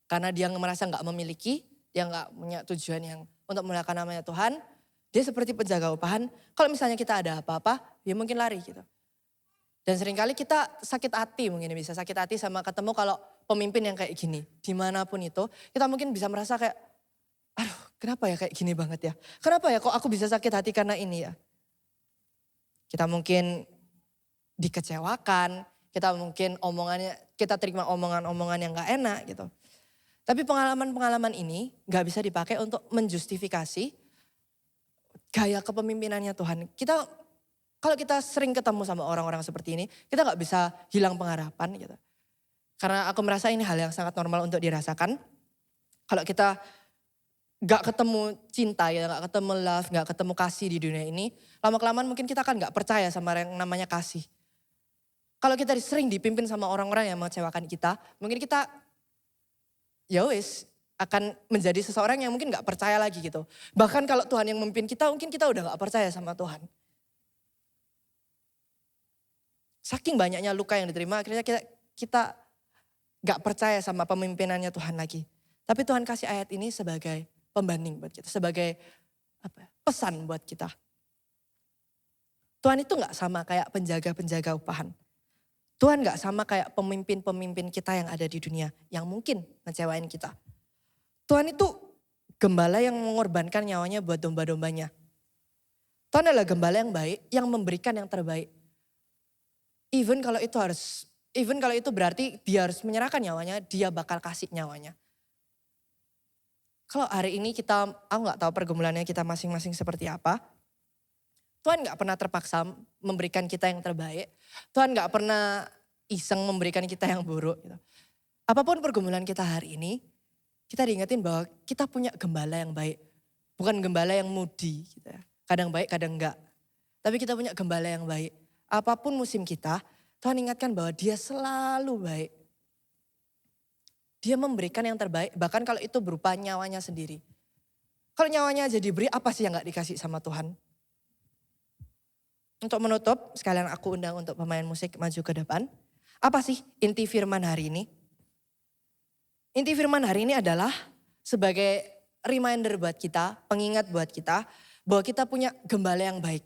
Karena dia merasa gak memiliki, dia gak punya tujuan yang untuk memuliakan namanya Tuhan. Dia seperti penjaga upahan, kalau misalnya kita ada apa-apa, dia mungkin lari gitu. Dan seringkali kita sakit hati mungkin bisa sakit hati sama ketemu kalau pemimpin yang kayak gini. Dimanapun itu, kita mungkin bisa merasa kayak, aduh kenapa ya kayak gini banget ya. Kenapa ya kok aku bisa sakit hati karena ini ya. Kita mungkin dikecewakan, kita mungkin kita terima omongan-omongan yang gak enak gitu. Tapi pengalaman-pengalaman ini gak bisa dipakai untuk menjustifikasi gaya kepemimpinannya Tuhan. Kalau kita sering ketemu sama orang-orang seperti ini, kita gak bisa hilang pengharapan gitu. Karena aku merasa ini hal yang sangat normal untuk dirasakan. Kalau kita gak ketemu cinta, ya, gak ketemu love, gak ketemu kasih di dunia ini, lama-kelamaan mungkin kita kan gak percaya sama yang namanya kasih. Kalau kita sering dipimpin sama orang-orang yang mengecewakan kita, mungkin kita ya wis akan menjadi seseorang yang mungkin gak percaya lagi gitu. Bahkan kalau Tuhan yang memimpin kita, mungkin kita udah gak percaya sama Tuhan. Saking banyaknya luka yang diterima, akhirnya kita gak percaya sama pemimpinannya Tuhan lagi. Tapi Tuhan kasih ayat ini sebagai pembanding buat kita, sebagai pesan buat kita. Tuhan itu gak sama kayak penjaga-penjaga upahan. Tuhan gak sama kayak pemimpin-pemimpin kita yang ada di dunia, yang mungkin ngecewain kita. Tuhan itu gembala yang mengorbankan nyawanya buat domba-dombanya. Tuhan adalah gembala yang baik, yang memberikan yang terbaik. Even kalau itu berarti dia harus menyerahkan nyawanya, dia bakal kasih nyawanya. Kalau hari ini aku gak tahu pergumulannya kita masing-masing seperti apa. Tuhan gak pernah terpaksa memberikan kita yang terbaik. Tuhan gak pernah iseng memberikan kita yang buruk. Gitu. Apapun pergumulan kita hari ini, kita diingetin bahwa kita punya gembala yang baik. Bukan gembala yang mudi. Gitu ya. Kadang baik, kadang enggak. Tapi kita punya gembala yang baik. Apapun musim kita, Tuhan ingatkan bahwa dia selalu baik. Dia memberikan yang terbaik, bahkan kalau itu berupa nyawanya sendiri. Kalau nyawanya aja diberi, apa sih yang gak dikasih sama Tuhan? Untuk menutup, sekalian aku undang untuk pemain musik maju ke depan. Apa sih inti firman hari ini? Inti firman hari ini adalah sebagai reminder buat kita, pengingat buat kita, bahwa kita punya gembala yang baik.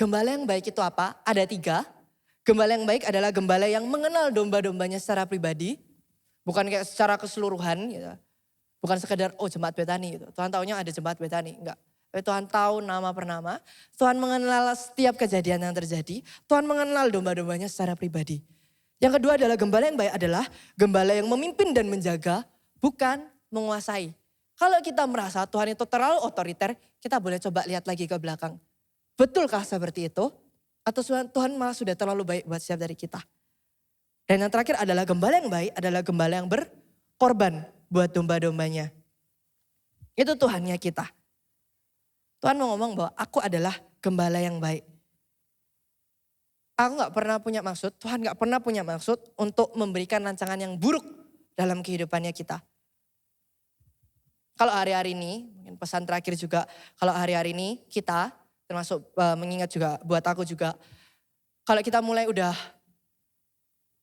Gembala yang baik itu apa? Ada 3. Gembala yang baik adalah gembala yang mengenal domba-dombanya secara pribadi. Bukan kayak secara keseluruhan gitu. Bukan sekedar jemaat Betani gitu. Tuhan taunya ada jemaat Betani, enggak. Tapi Tuhan tahu nama per nama. Tuhan mengenal setiap kejadian yang terjadi. Tuhan mengenal domba-dombanya secara pribadi. Yang kedua adalah gembala yang baik adalah gembala yang memimpin dan menjaga, bukan menguasai. Kalau kita merasa Tuhan itu terlalu otoriter, kita boleh coba lihat lagi ke belakang. Betulkah seperti itu? Atau Tuhan malah sudah terlalu baik buat setiap dari kita? Dan yang terakhir adalah gembala yang baik adalah gembala yang berkorban buat domba-dombanya. Itu Tuhannya kita. Tuhan mau ngomong bahwa aku adalah gembala yang baik. Aku gak pernah punya maksud, Tuhan gak pernah punya maksud untuk memberikan rancangan yang buruk dalam kehidupannya kita. Kalau hari-hari ini, mungkin pesan terakhir juga, kalau hari-hari ini kita, termasuk mengingat juga buat aku juga, kalau kita mulai udah,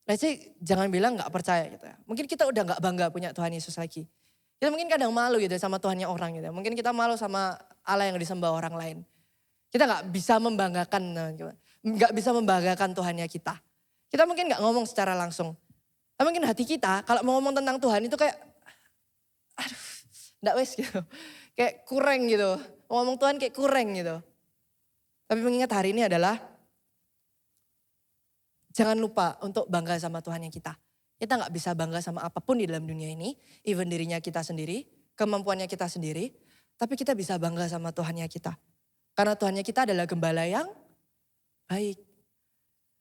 let's say jangan bilang gak percaya gitu ya. Mungkin kita udah gak bangga punya Tuhan Yesus lagi. Kita mungkin kadang malu gitu sama Tuhannya orang gitu ya. Mungkin kita malu sama Allah yang disembah orang lain. Kita gak bisa membanggakan, gak bisa membanggakan Tuhannya kita. Kita mungkin gak ngomong secara langsung. Tapi mungkin hati kita kalau mau ngomong tentang Tuhan itu kayak, aduh, gak wes gitu. Kayak kurang gitu. Mau ngomong Tuhan kayak kurang gitu. Tapi mengingat hari ini adalah, jangan lupa untuk bangga sama Tuhannya kita. Kita gak bisa bangga sama apapun di dalam dunia ini. Even dirinya kita sendiri, kemampuannya kita sendiri. Tapi kita bisa bangga sama Tuhannya kita. Karena Tuhannya kita adalah gembala yang baik.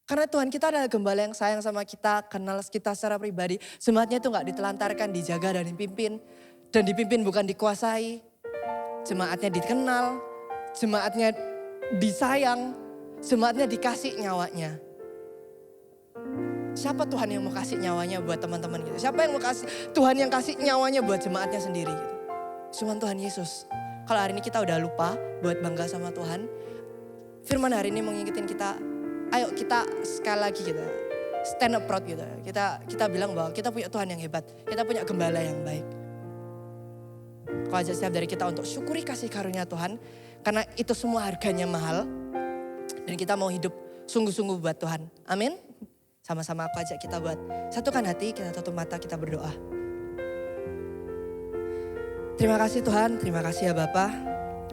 Karena Tuhan kita adalah gembala yang sayang sama kita, kenal kita secara pribadi. Jemaatnya itu gak ditelantarkan, dijaga dan dipimpin. Dan dipimpin bukan dikuasai. Jemaatnya dikenal, jemaatnya disayang, jemaatnya dikasih nyawanya. Siapa Tuhan yang mau kasih nyawanya buat teman-teman gitu? Siapa yang mau kasih, Tuhan yang kasih nyawanya buat jemaatnya sendiri gitu? Cuma Tuhan Yesus. Kalau hari ini kita udah lupa buat bangga sama Tuhan, firman hari ini mengingetin kita, ayo kita sekali lagi gitu, stand up proud gitu. Kita bilang bahwa kita punya Tuhan yang hebat, kita punya gembala yang baik. Aku ajak setiap dari kita untuk syukuri kasih karunia Tuhan, karena itu semua harganya mahal, dan kita mau hidup sungguh-sungguh buat Tuhan. Amin. Sama-sama aku ajak kita buat satukan hati, kita tutup mata, kita berdoa. Terima kasih Tuhan, terima kasih ya Bapa.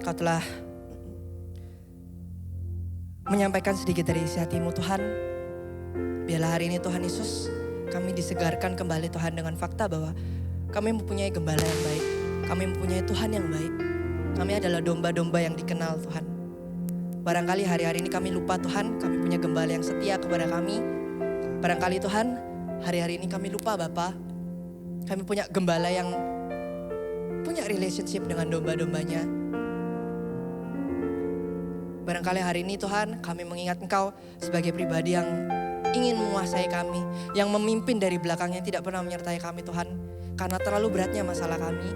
Kau telah menyampaikan sedikit dari isi hatimu Tuhan. Biarlah hari ini Tuhan Yesus, kami disegarkan kembali Tuhan dengan fakta bahwa kami mempunyai gembala yang baik. Kami mempunyai Tuhan yang baik. Kami adalah domba-domba yang dikenal Tuhan. Barangkali hari-hari ini kami lupa Tuhan, kami punya gembala yang setia kepada kami. Barangkali Tuhan, hari-hari ini kami lupa Bapa. Kami punya gembala yang punya relationship dengan domba-dombanya. Barangkali hari ini Tuhan, kami mengingat Engkau sebagai pribadi yang ingin menguasai kami, yang memimpin dari belakangnya, tidak pernah menyertai kami Tuhan, karena terlalu beratnya masalah kami.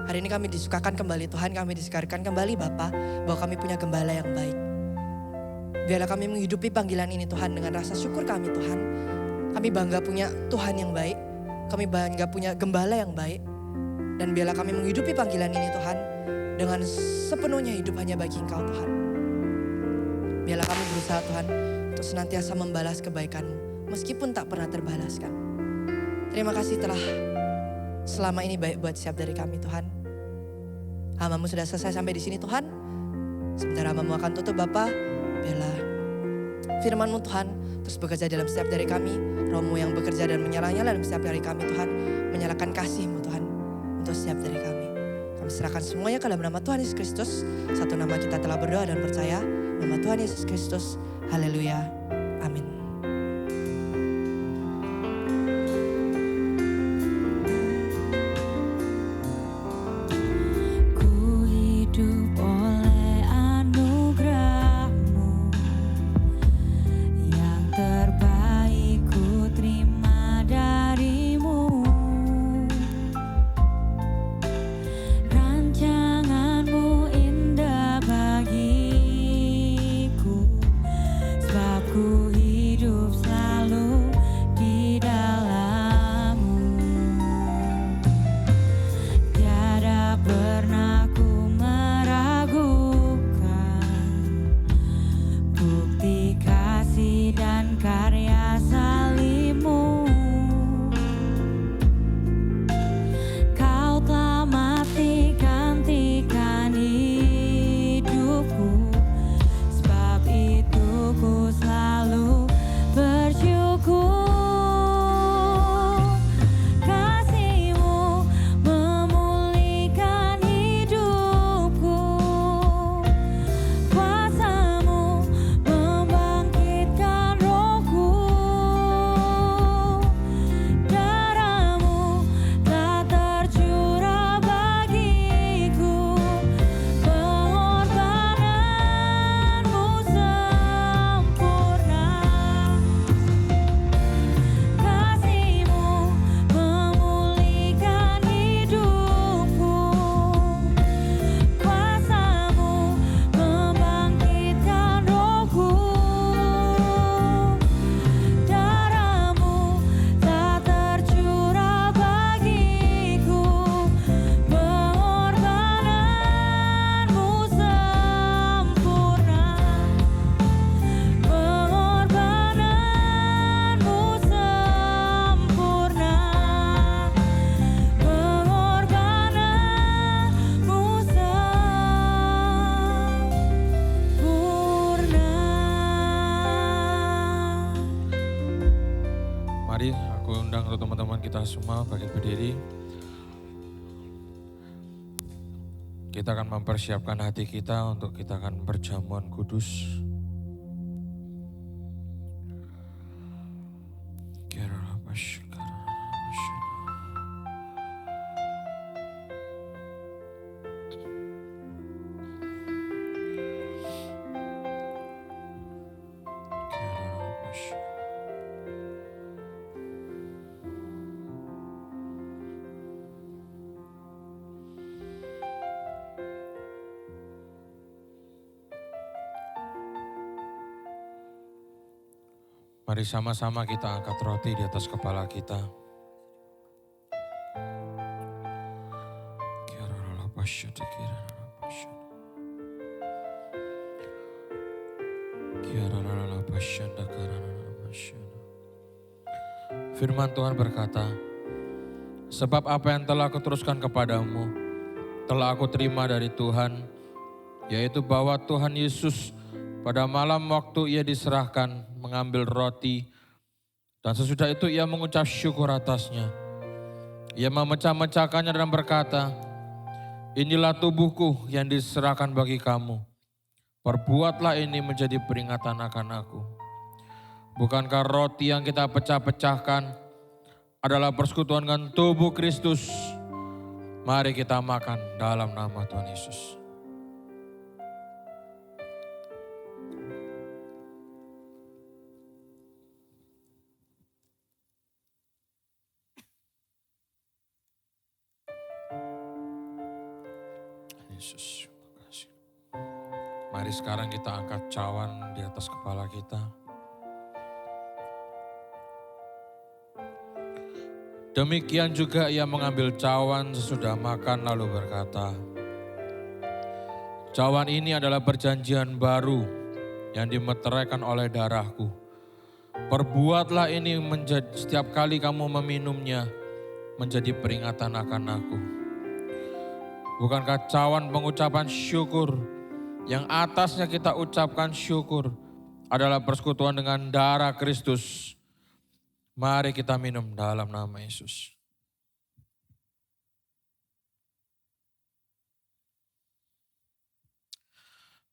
Hari ini kami disukakan kembali Tuhan, kami disegarkan kembali Bapa, bahwa kami punya gembala yang baik. Biarlah kami menghidupi panggilan ini Tuhan dengan rasa syukur kami Tuhan. Kami bangga punya Tuhan yang baik, kami bangga punya gembala yang baik. Dan biarlah kami menghidupi panggilan ini Tuhan, dengan sepenuhnya hidup hanya bagi Engkau Tuhan. Biarlah kami berusaha Tuhan, untuk senantiasa membalas kebaikan-Mu, meskipun tak pernah terbalaskan. Terima kasih telah selama ini baik buat setiap dari kami Tuhan. Hamba-Mu sudah selesai sampai di sini Tuhan. Sebentar hamba-Mu akan tutup Bapa. Biarlah firman-Mu Tuhan terus bekerja dalam setiap dari kami. Roh-Mu yang bekerja dan menyala-nyala dalam setiap dari kami Tuhan. Menyalakan kasih-Mu Tuhan untuk setiap dari kami. Kami serahkan semuanya ke dalam nama Tuhan Yesus Kristus. Satu nama kita telah berdoa dan percaya. Nama Tuhan Yesus Kristus. Haleluya. Amin. Ku hidup oleh anugerah-Mu, yang terbaik ku terima dari-Mu. Rancangan-Mu indah bagi Mari aku undang untuk teman-teman kita semua bangkit berdiri. Kita akan mempersiapkan hati kita untuk kita akan perjamuan kudus. Mari sama-sama kita angkat roti di atas kepala kita. Firman Tuhan berkata, sebab apa yang telah aku teruskan kepadamu, telah aku terima dari Tuhan, yaitu bahwa Tuhan Yesus pada malam waktu ia diserahkan mengambil roti dan sesudah itu ia mengucap syukur atasnya. Ia memecah-mecahkannya dan berkata, inilah tubuhku yang diserahkan bagi kamu. Perbuatlah ini menjadi peringatan akan aku. Bukankah roti yang kita pecah-pecahkan adalah persekutuan dengan tubuh Kristus? Mari kita makan dalam nama Tuhan Yesus. Yesus, terima kasih. Mari sekarang kita angkat cawan di atas kepala kita. Demikian juga ia mengambil cawan sesudah makan lalu berkata, cawan ini adalah perjanjian baru yang dimeteraikan oleh darahku. Perbuatlah ini menjadi setiap kali kamu meminumnya menjadi peringatan akan aku. Bukankah cawan pengucapan syukur yang atasnya kita ucapkan syukur adalah persekutuan dengan darah Kristus? Mari kita minum dalam nama Yesus.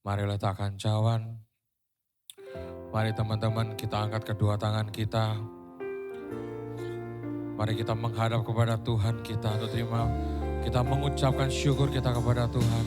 Mari letakkan cawan. Mari teman-teman kita angkat kedua tangan kita. Mari kita menghadap kepada Tuhan kita untuk terima. Kita mengucapkan syukur kita kepada Tuhan.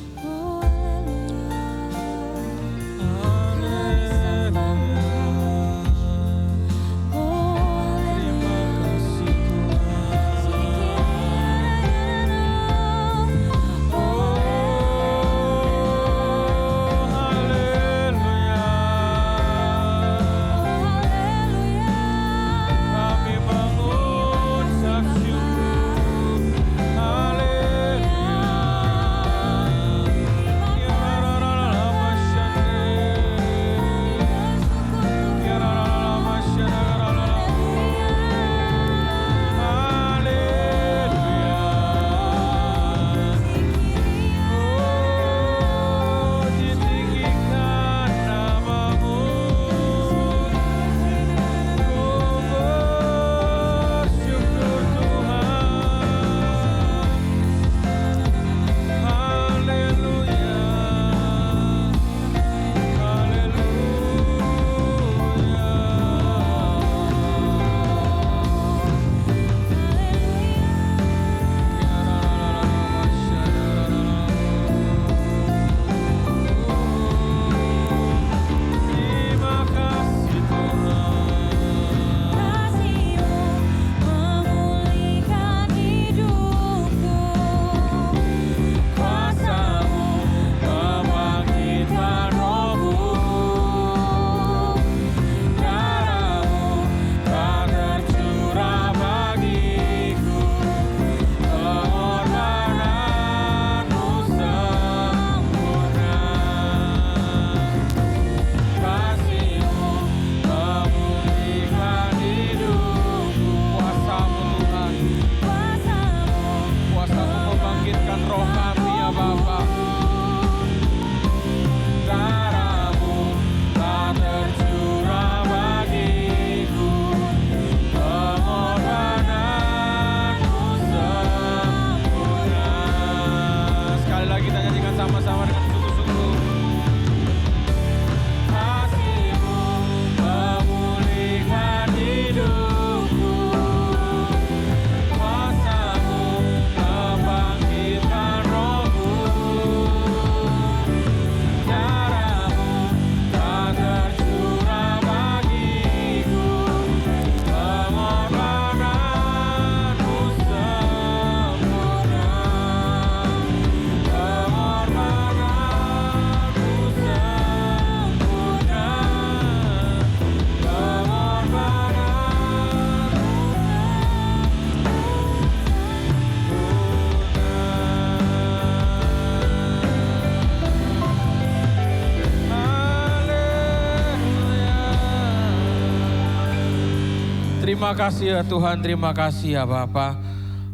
terima kasih ya Tuhan, terima kasih ya Bapa.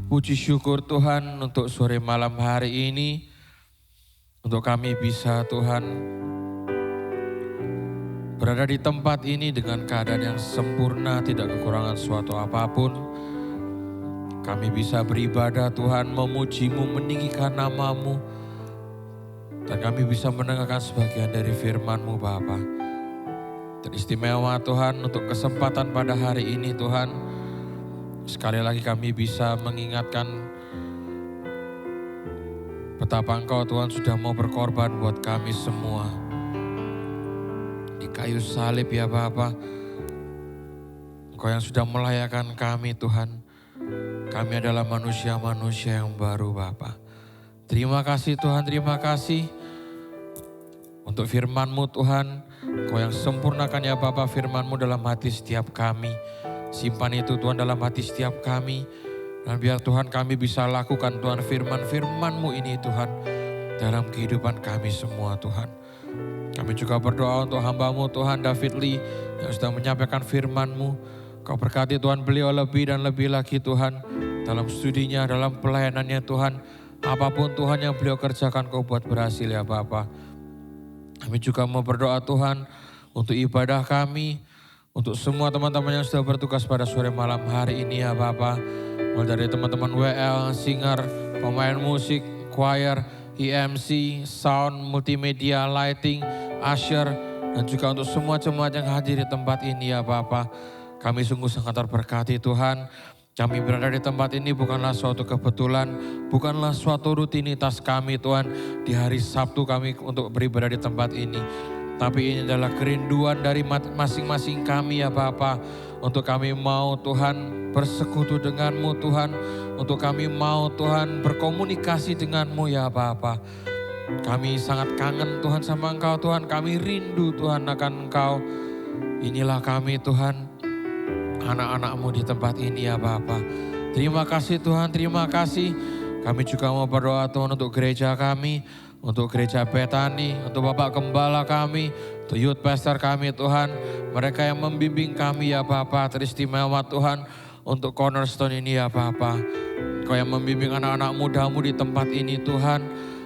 Puji syukur Tuhan untuk sore malam hari ini. Untuk kami bisa Tuhan berada di tempat ini dengan keadaan yang sempurna, tidak kekurangan suatu apapun. Kami bisa beribadah Tuhan, memuji-Mu, meninggikan nama-Mu. Dan kami bisa mendengarkan sebagian dari firman-Mu Bapa. Teristimewa Tuhan untuk kesempatan pada hari ini Tuhan. Sekali lagi kami bisa mengingatkan betapa Engkau Tuhan sudah mau berkorban buat kami semua. Di kayu salib ya Bapa. Engkau yang sudah melayakan kami Tuhan. Kami adalah manusia-manusia yang baru Bapa. Terima kasih Tuhan, terima kasih untuk firman-Mu Tuhan. Kau yang sempurnakan ya Bapa firman-Mu dalam hati setiap kami. Simpan itu Tuhan dalam hati setiap kami. Dan biar Tuhan kami bisa lakukan Tuhan firman-firman-Mu ini Tuhan. Dalam kehidupan kami semua Tuhan. Kami juga berdoa untuk hamba-Mu Tuhan David Lee yang sudah menyampaikan firman-Mu. Kau berkati Tuhan beliau lebih dan lebih lagi Tuhan. Dalam studinya, dalam pelayanannya Tuhan. Apapun Tuhan yang beliau kerjakan Kau buat berhasil ya Bapa. Kami juga mau berdoa Tuhan untuk ibadah kami. Untuk semua teman-teman yang sudah bertugas pada sore malam hari ini ya Bapa. Mulai dari teman-teman WL, singer, pemain musik, choir, EMC, sound, multimedia, lighting, usher. Dan juga untuk semua jemaat yang hadir di tempat ini ya Bapa. Kami sungguh sangat terberkati Tuhan. Kami berada di tempat ini bukanlah suatu kebetulan, bukanlah suatu rutinitas kami Tuhan. Di hari Sabtu kami untuk beribadah di tempat ini. Tapi ini adalah kerinduan dari masing-masing kami ya Bapa. Untuk kami mau Tuhan bersekutu dengan-Mu Tuhan. Untuk kami mau Tuhan berkomunikasi dengan-Mu ya Bapa. Kami sangat kangen Tuhan sama Engkau Tuhan. Kami rindu Tuhan akan Engkau. Inilah kami Tuhan. Anak-anak-Mu di tempat ini ya Bapa. Terima kasih Tuhan, terima kasih. Kami juga mau berdoa Tuhan untuk gereja kami, untuk gereja Betani, untuk Bapak Gembala kami, untuk youth pastor kami Tuhan. Mereka yang membimbing kami ya Bapa, teristimewa Tuhan untuk Cornerstone ini ya Bapa. Kau yang membimbing anak-anak muda-Mu di tempat ini Tuhan.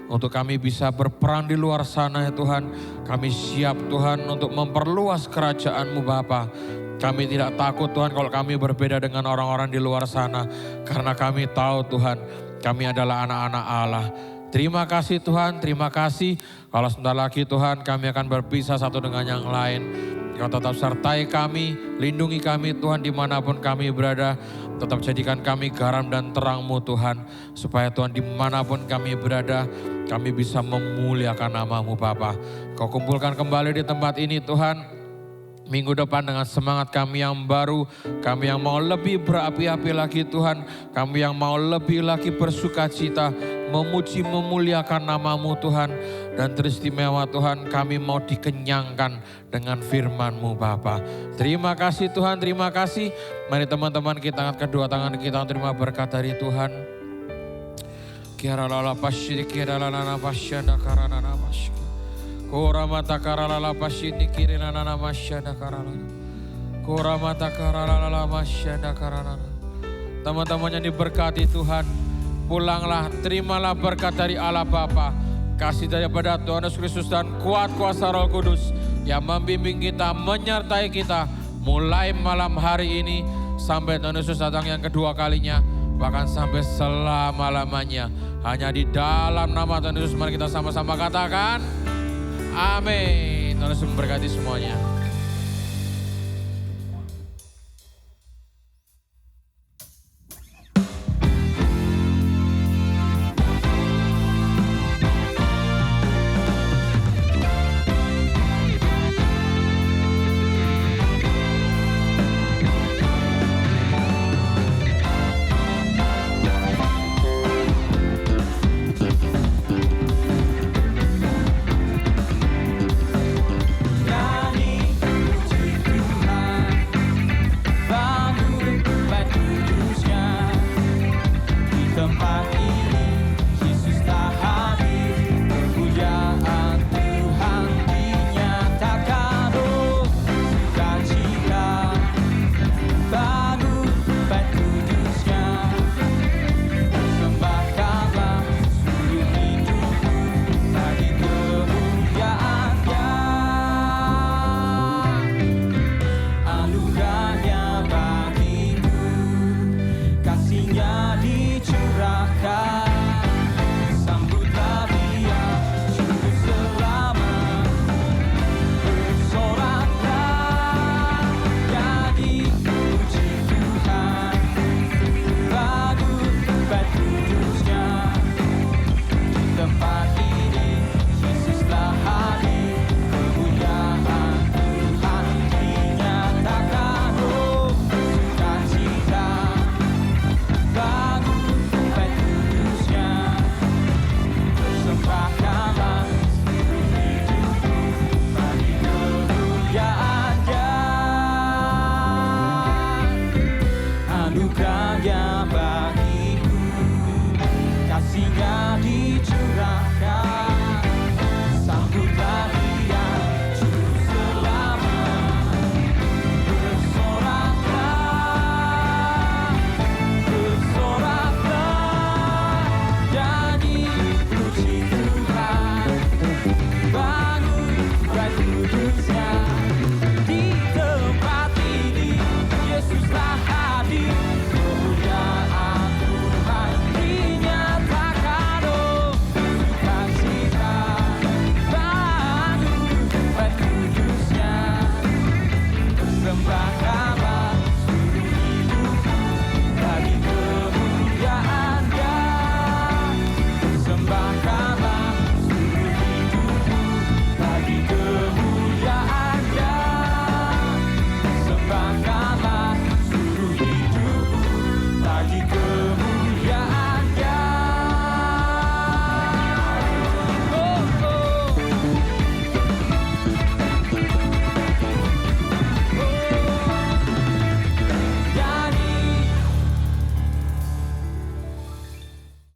Untuk kami bisa berperan di luar sana ya Tuhan. Kami siap Tuhan untuk memperluas kerajaan-Mu Bapa. Kami tidak takut Tuhan kalau kami berbeda dengan orang-orang di luar sana. Karena kami tahu Tuhan, kami adalah anak-anak Allah. Terima kasih Tuhan, terima kasih. Kalau sebentar lagi Tuhan kami akan berpisah satu dengan yang lain. Kau tetap sertai kami, lindungi kami Tuhan dimanapun kami berada. Tetap jadikan kami garam dan terang-Mu Tuhan. Supaya Tuhan dimanapun kami berada, kami bisa memuliakan nama-Mu Bapa. Kau kumpulkan kembali di tempat ini Tuhan. Minggu depan dengan semangat kami yang baru, kami yang mau lebih berapi-api lagi Tuhan, kami yang mau lebih lagi bersuka cita, memuji memuliakan nama-Mu Tuhan, dan teristimewa Tuhan kami mau dikenyangkan dengan firman-Mu Bapa. Terima kasih Tuhan, terima kasih. Mari teman-teman kita angkat kedua tangan kita terima berkat dari Tuhan. Kiralala pasyidi kiralala pasyada karanana pasyidi. Koramata karalala pasyidi kirinana masyada karalala. Koramata karalala masyada karalala. Teman-teman yang diberkati Tuhan, pulanglah, terimalah berkat dari Allah Bapa, kasih daripada Tuhan Yesus Kristus dan kuat kuasa Roh Kudus yang membimbing kita, menyertai kita mulai malam hari ini sampai Tuhan Yesus datang yang kedua kalinya, bahkan sampai selama-lamanya. Hanya di dalam nama Tuhan Yesus mari kita sama-sama katakan amin. Tuhan Yesus memberkati semuanya.